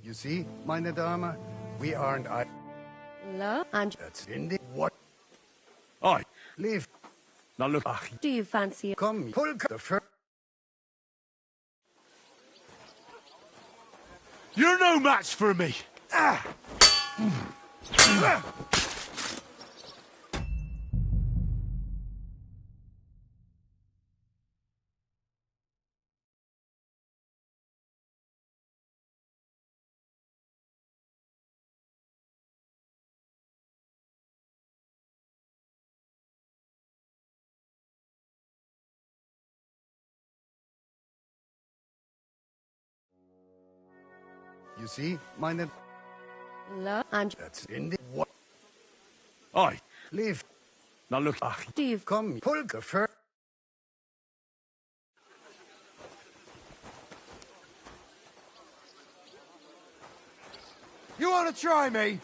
You see, meine Dame, we aren't I. La, and That's in the what? Oi, Leave. now look. do you fancy? Come, pull the fur. You're no match for me. Ah. You see, meine. La, and That's in the what? Oi, Leave. now look. do you Come, pull the fur. You want to try me?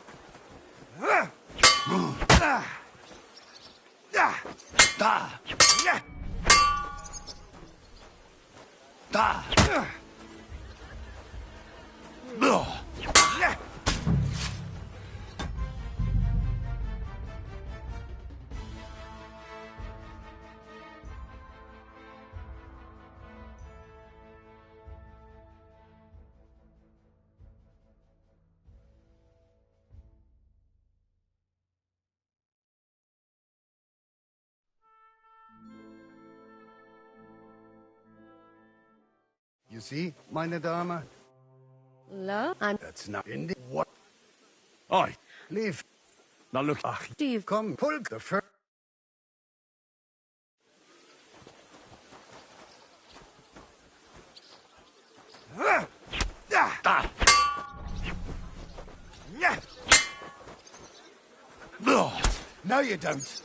You see, meine Dame? La, and That's not in the what? Oi, Leave. now look. do you Come, pull the fur. No, you don't.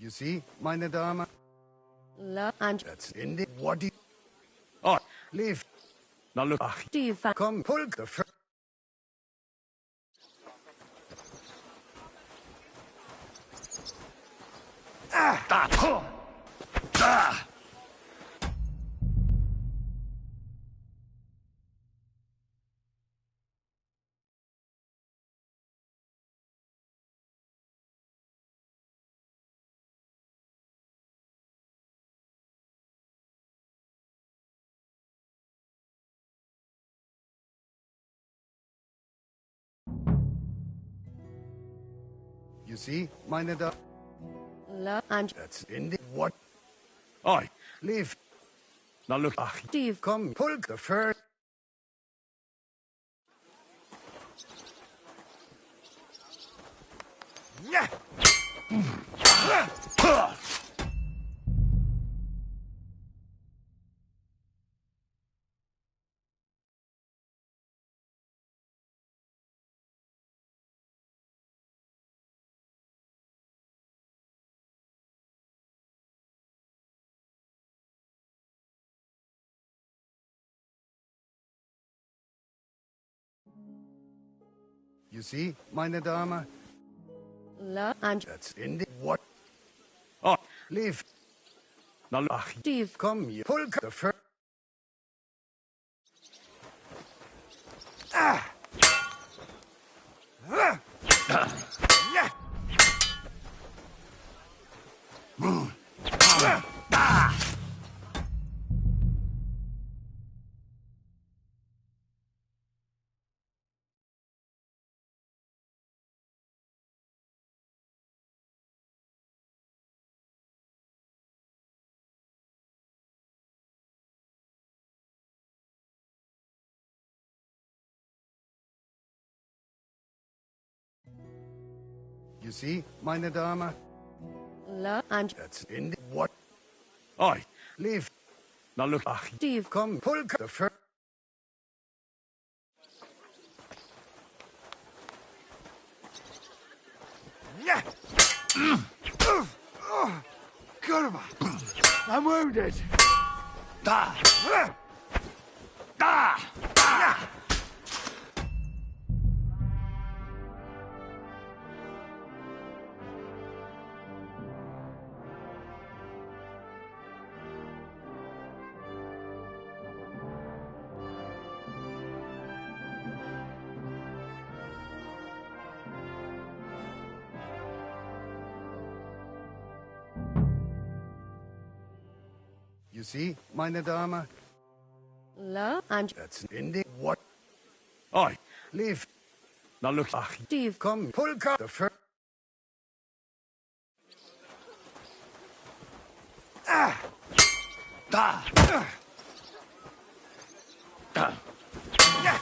You see, meine Dame? La, and That's in the what? Oi, Leave. now look. do you fancy? Come, pull the fur. You see, meine Dame? La, and That's in the what? Oi, Leave. now look. do you Come, pull the fur. You see, meine Dame? La, and That's in the what? Oi, Leave. now look. do you Come, you pull the fur. You see, meine Dame? La, and That's in the what? Aye. Leave. Now look. Steve, Come, pull the first. Yeah. Got him. I'm wounded. Da. Da. Da. You see, meine Dame? hello? I'm That's in the what? Aye. Leave. Now look. Steve. Come, pull the first. Ah. Da. Da. Yeah.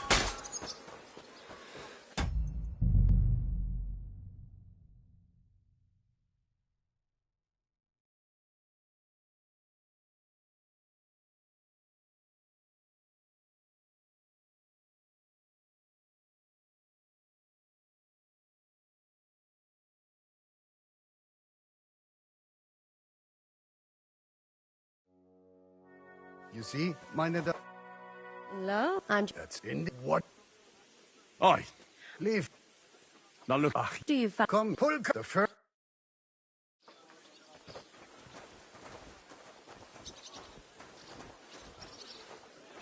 You see, meine Dame? Hello? I'm That's in the what? Aye. Leave. Now look. Steve. Come, pull the first.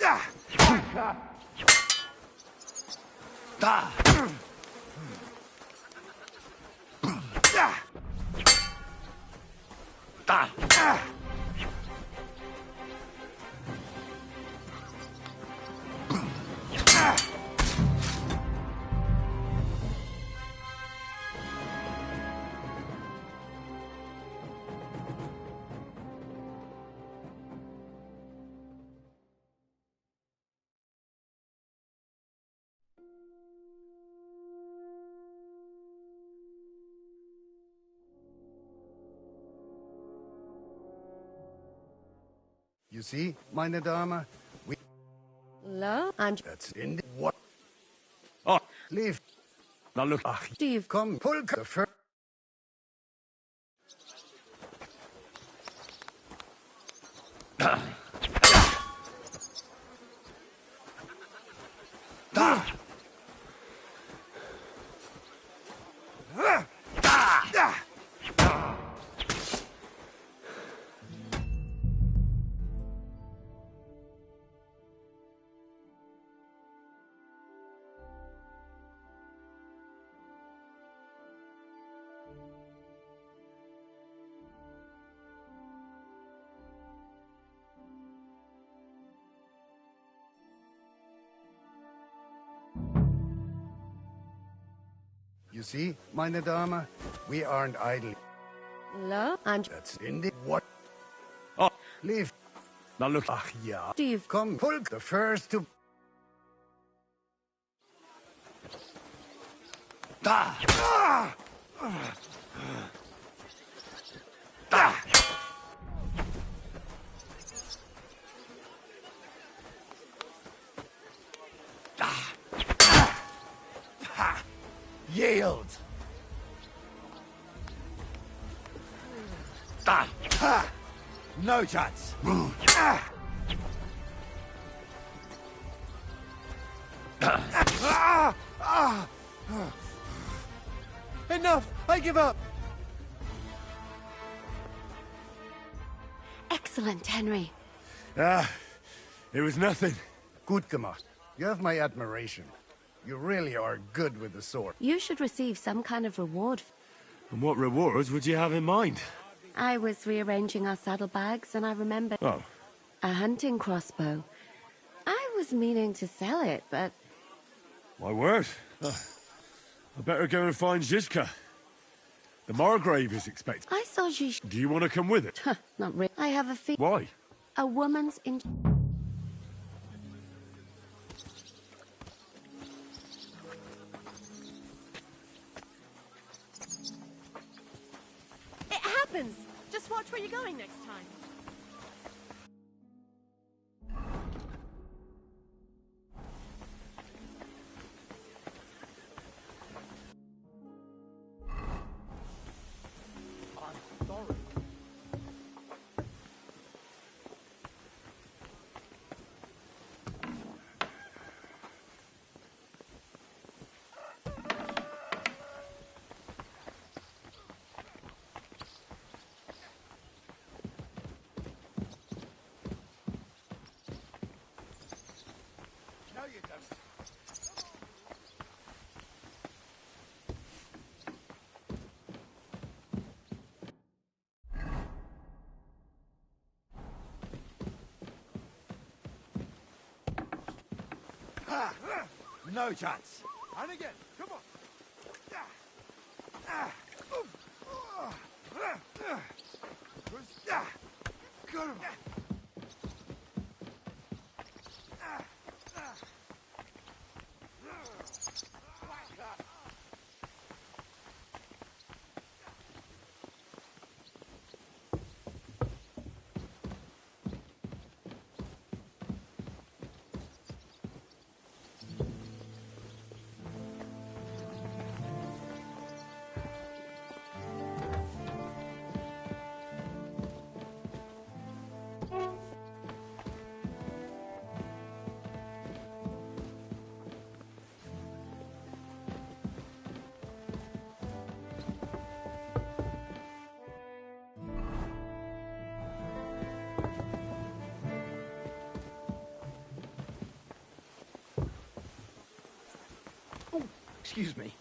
Ah. Da. Da. Ah. You see, meine Dame? We. Hello? I'm That's in the what? Oh. Leave. Now look. Steve. Come, pull the first. Da. Da. You see, meine Dame? We aren't idle. hello? I'm That's in the what? Oh. Leave. Now look. Ach ja. Steve. Come, pull the first to. Da. Ah. Da. Yield. Da. Ha. No chance. Ah. Ah. Ah. Enough! I give up! Excellent, Henry. It was nothing. Gut gemacht. You have my admiration. You really are good with the sword. You should receive some kind of reward. And what rewards would you have in mind? I was rearranging our saddlebags and I remembered Oh. a hunting crossbow. I was meaning to sell it, but... My word. I better go and find Zizka. The Margrave is expected. I saw Ziz... Do you want to come with it? Not really. I have a fee. Why? A woman's in... It happens! Just watch where you're going next time. No chance. And again. Come on. Got him. Excuse me.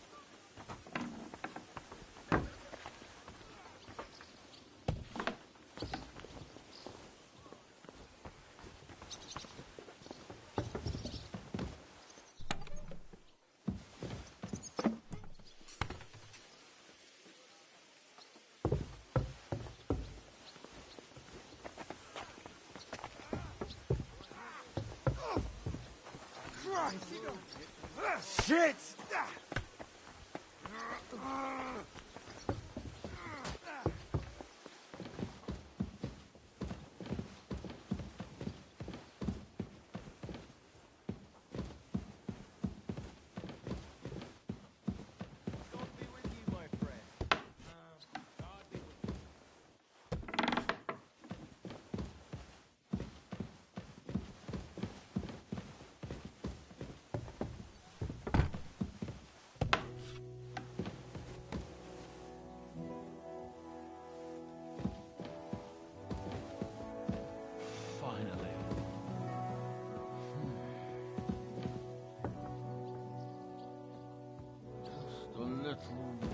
Shit! Finally. Just a little more.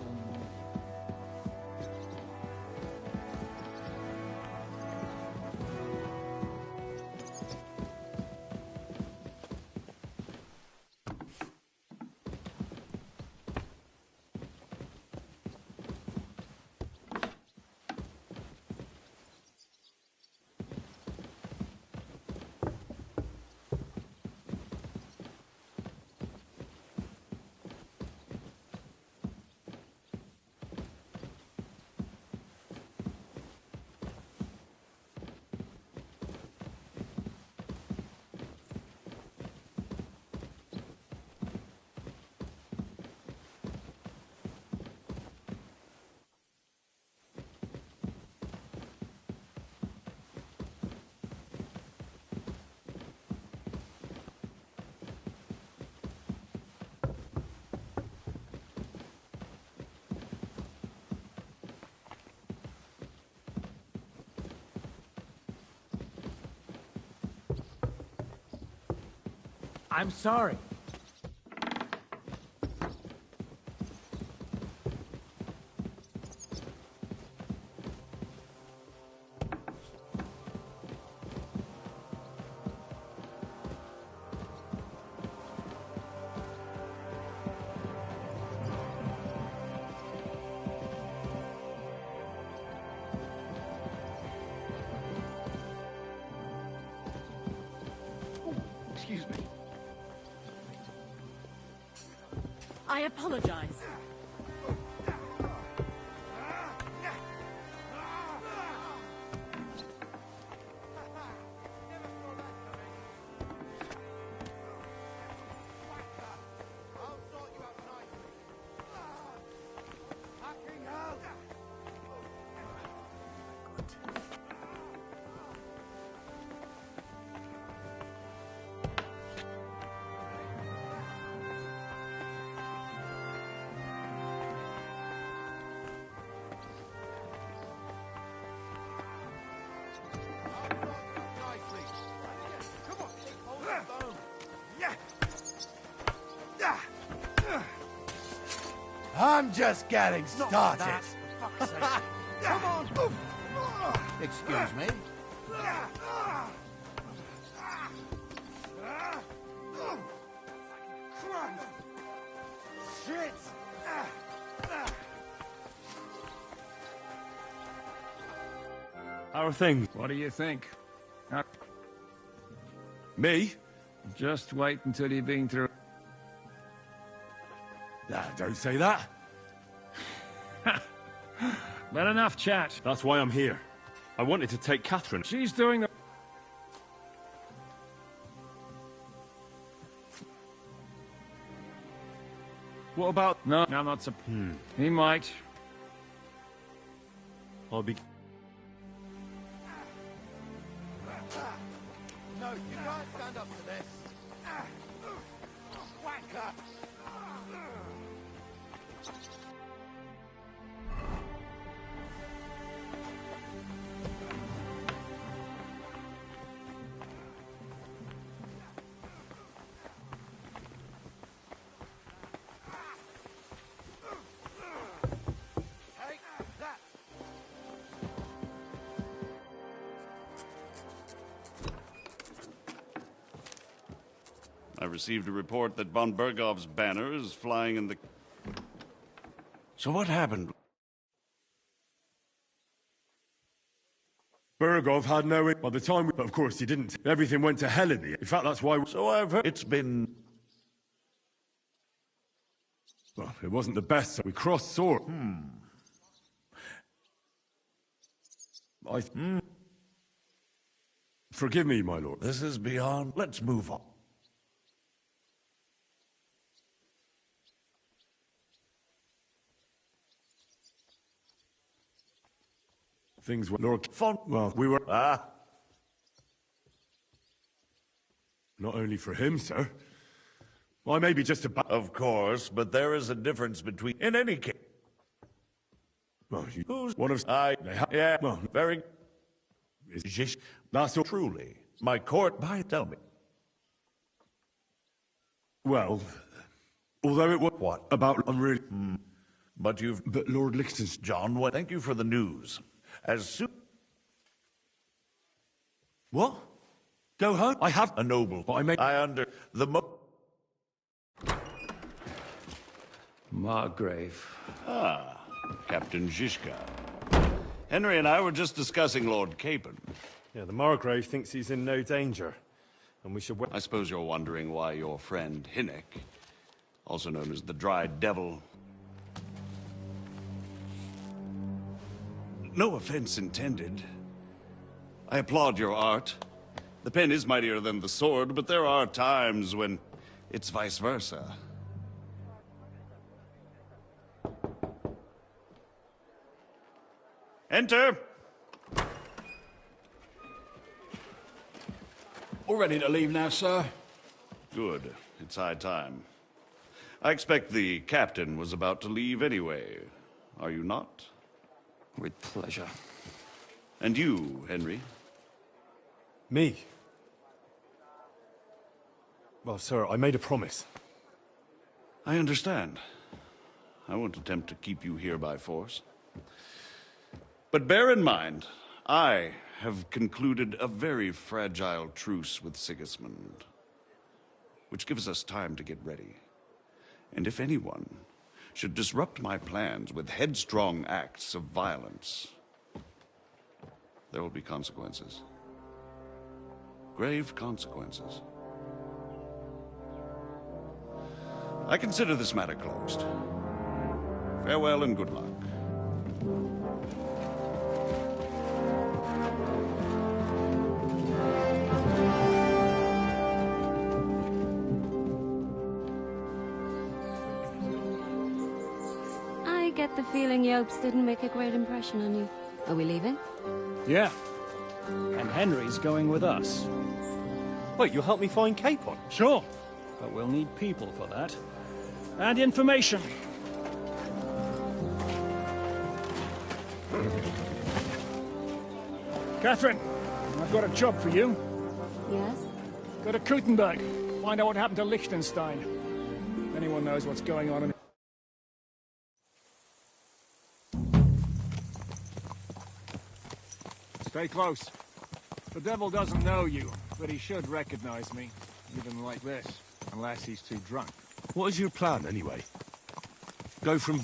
I'm sorry. Excuse me. I apologize. I'm just getting started. Come on. Excuse me. Shit! How are things? What do you think? Me? Just wait until you've been through... Nah, don't say that. Well, enough chat. That's why I'm here. I wanted to take Catherine. She's doing the... What about... No, I'm not so... He might. I'll be... No, you can't stand up to this. Whacker! I received a report that von Bergov's banner is flying in the... So what happened? Bergov had no... By the time... But of course he didn't. Everything went to hell in the... In fact, that's why... So I've heard it's been... Well, it wasn't the best, so we crossed swords. Forgive me, my lord. This is beyond... Let's move on. Things were... Lord... Well, we were... Ah. Not only for him, sir. I may be just a... Of course, but there is a difference between... In any case... Well, Who's... one of... Yeah, well, very... Is... That's all... Truly. My court... Tell me. Well... Although it was... What? About... I'm really... But you've... But Lord Lichtenstein... John, thank you for the news. As soon... What? Go home? I have... A noble... But I may... I under... The Margrave. Ah, Captain Zizka. Henry and I were just discussing Lord Capon. Yeah, the Margrave thinks he's in no danger. And we should... I suppose you're wondering why your friend Hinnick, also known as the Dry Devil... No offense intended. I applaud your art. The pen is mightier than the sword, but there are times when it's vice versa. Enter! All ready to leave now, sir? Good. It's high time. I expect the captain was about to leave anyway. Are you not? With pleasure. And you, Henry? Me? Well, sir, I made a promise. I understand. I won't attempt to keep you here by force. But bear in mind, I have concluded a very fragile truce with Sigismund, which gives us time to get ready. And if anyone should disrupt my plans with headstrong acts of violence, there will be consequences. Grave consequences. I consider this matter closed. Farewell and good luck. I get the feeling Yopes didn't make a great impression on you. Are we leaving? Yeah. And Henry's going with us. Wait, you'll help me find Capon? Sure. But we'll need people for that. And information. Catherine, I've got a job for you. Yes? Go to Kuttenberg. Find out what happened to Liechtenstein. If anyone knows what's going on in... Stay close. The devil doesn't know you, but he should recognize me, even like this, unless he's too drunk. What is your plan, anyway? Go from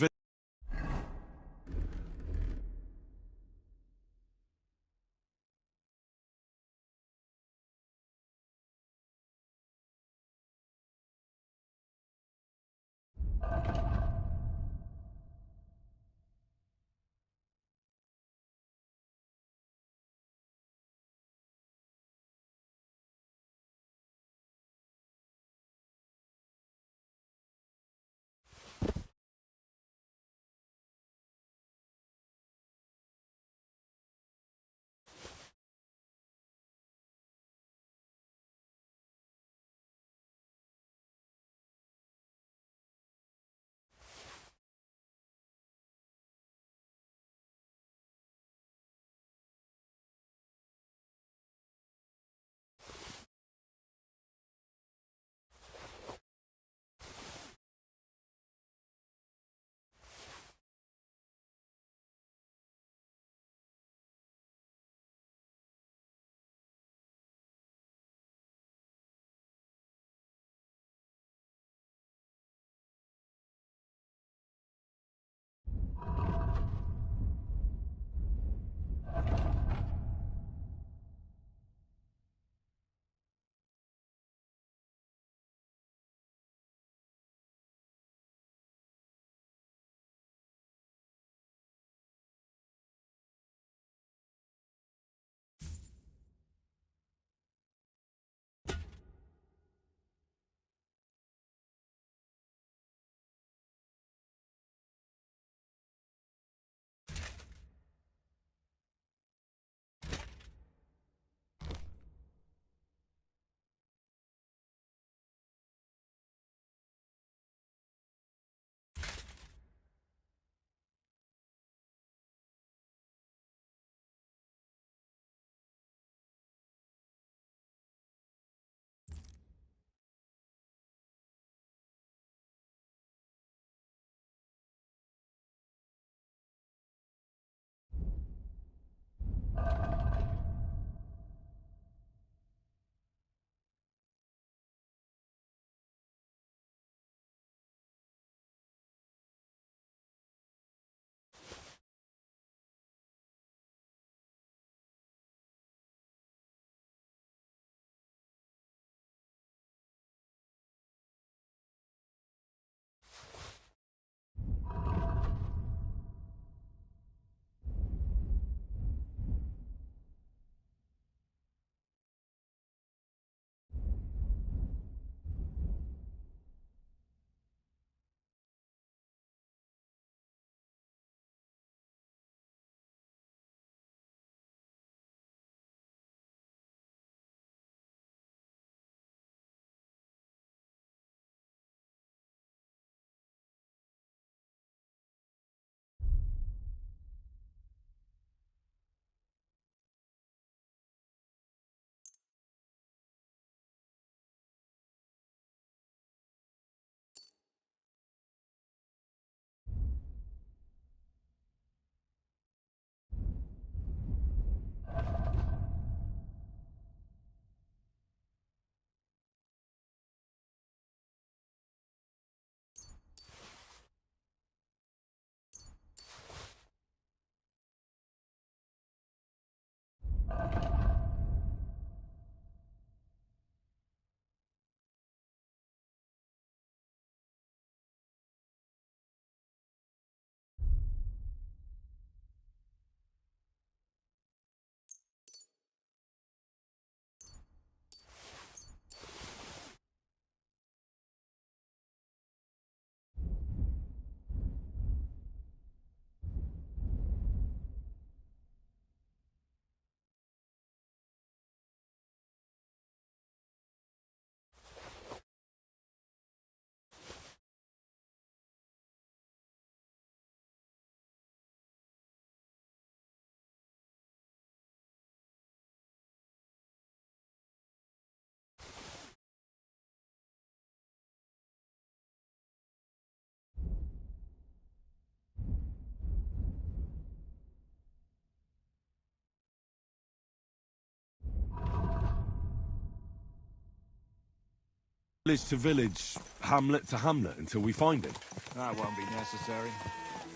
Village to village, hamlet to hamlet until we find him? That won't be necessary.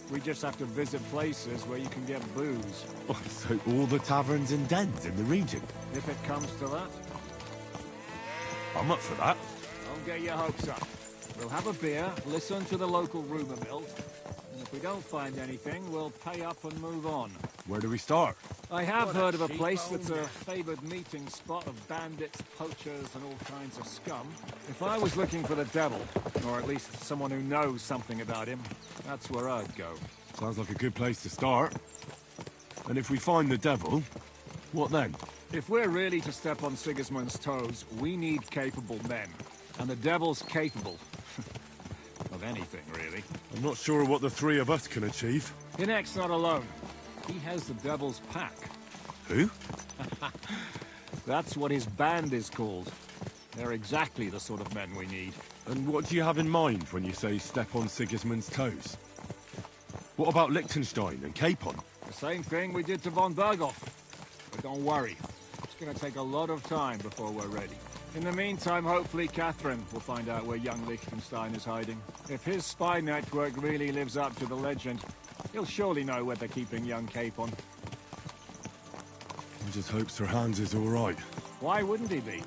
We just have to visit places where you can get booze. Oh, so all the taverns and dens in the region? If it comes to that. I'm up for that. Don't get your hopes up. We'll have a beer, listen to the local rumour mill, and if we don't find anything, we'll pay up and move on. Where do we start? I have heard of a place that's a favoured meeting spot of bandits, poachers, and all kinds of scum. If I was looking for the devil, or at least someone who knows something about him, that's where I'd go. Sounds like a good place to start. And if we find the devil, what then? If we're really to step on Sigismund's toes, we need capable men. And the devil's capable. Of anything, really. I'm not sure what the three of us can achieve. Hinek's not alone. He has the devil's pack. Who? That's what his band is called. They're exactly the sort of men we need. And what do you have in mind when you say step on Sigismund's toes? What about Liechtenstein and Capon? The same thing we did to von Berghoff. But don't worry. It's gonna take a lot of time before we're ready. In the meantime, hopefully Catherine will find out where young Liechtenstein is hiding. If his spy network really lives up to the legend, he'll surely know where they're keeping young Capon. I just hope Sir Hans is all right. Why wouldn't he be?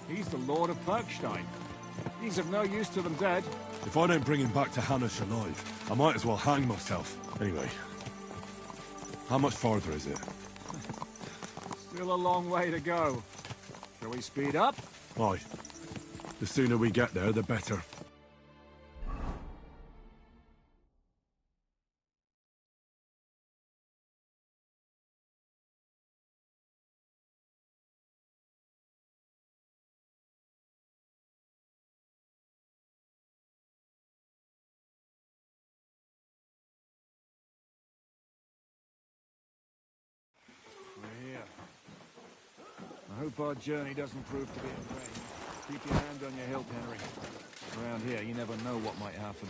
He's the Lord of Perkstein. He's of no use to them dead. If I don't bring him back to Hanish alive, I might as well hang myself. Anyway, how much farther is it? Still a long way to go. Shall we speed up? Aye. The sooner we get there, the better. We're here. I hope our journey doesn't prove to be in vain. Keep your hand on your hilt, Henry. Around here, you never know what might happen.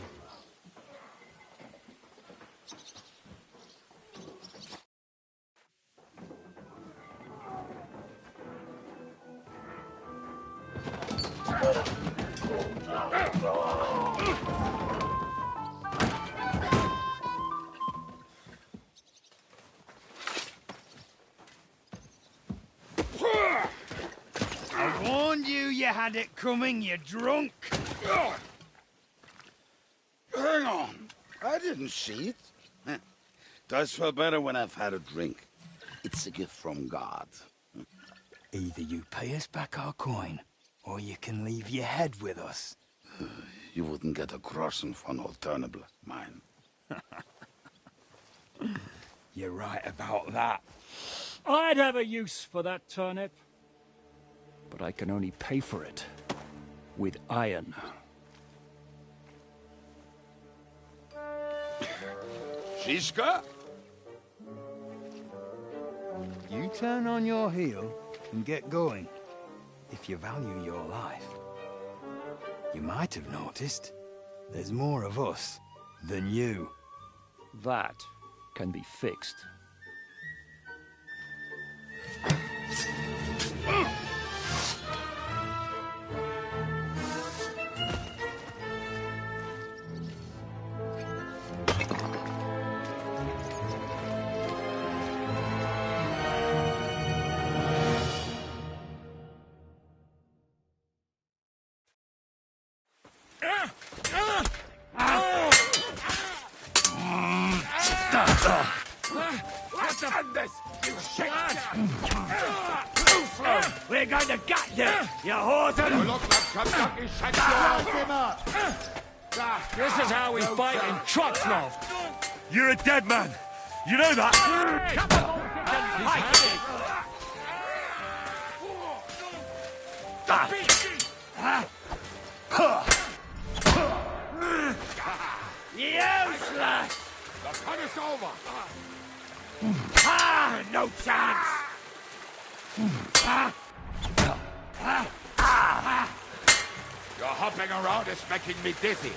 I warned you had it coming, you drunk. Hang on. I didn't see it. Does feel better when I've had a drink. It's a gift from God. Either you pay us back our coin, or you can leave your head with us. You wouldn't get a groschen for an alternative, mine. You're right about that. I'd have a use for that turnip. But I can only pay for it with iron. Shiska? You turn on your heel and get going. If you value your life. You might have noticed there's more of us than you. That can be fixed. We're going to gut you, you whoreson! You look like some lucky shaggy. This is how we fight in Trotznov. You're a dead man. You know that? Useless! The fun is over. No chance! Your hopping around is making me dizzy.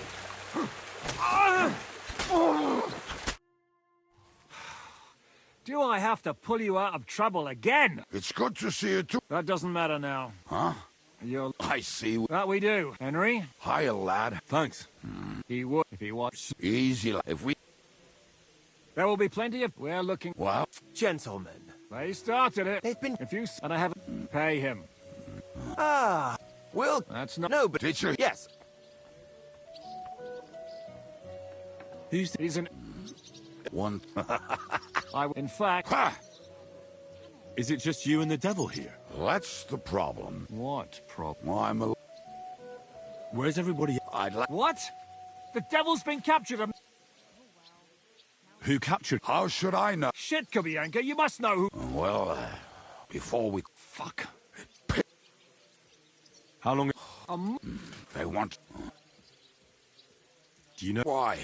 Do I have to pull you out of trouble again? It's good to see you too. That doesn't matter now. Huh? You're... I see. That we do, Henry. Hiya, lad. Thanks. He would, if he was. Easy, lad. If we... There will be plenty of... We're looking... Well... Gentlemen. They started it. They've been... If you... And I haven't... Pay him. Ah. Well... That's not... No, but... Did you... Yes. He's an... One... In fact... Ha! Is it just you and the devil here? That's the problem. What problem? Well, I'm a... Where's everybody? I'd like... What? The devil's been captured. Who captured? How should I know? Shit, Kubianka, you must know who... Well, before we... Fuck. How long... They want... Do you know... Why?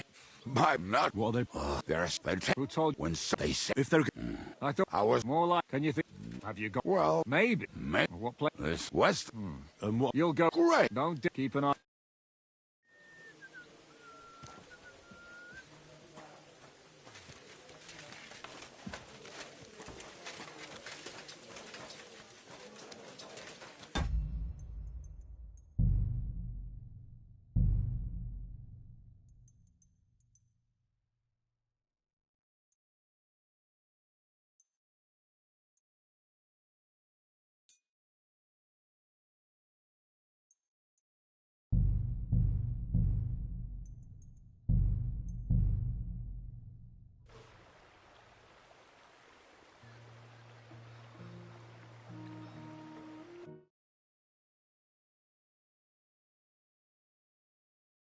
I'm not... What are they... Who told you? When they say... If they're... I thought... I was... More like... Can you think... Have you got... Well... Maybe. Maybe. What place? This west... And what... You'll go... Great. Don't keep an eye...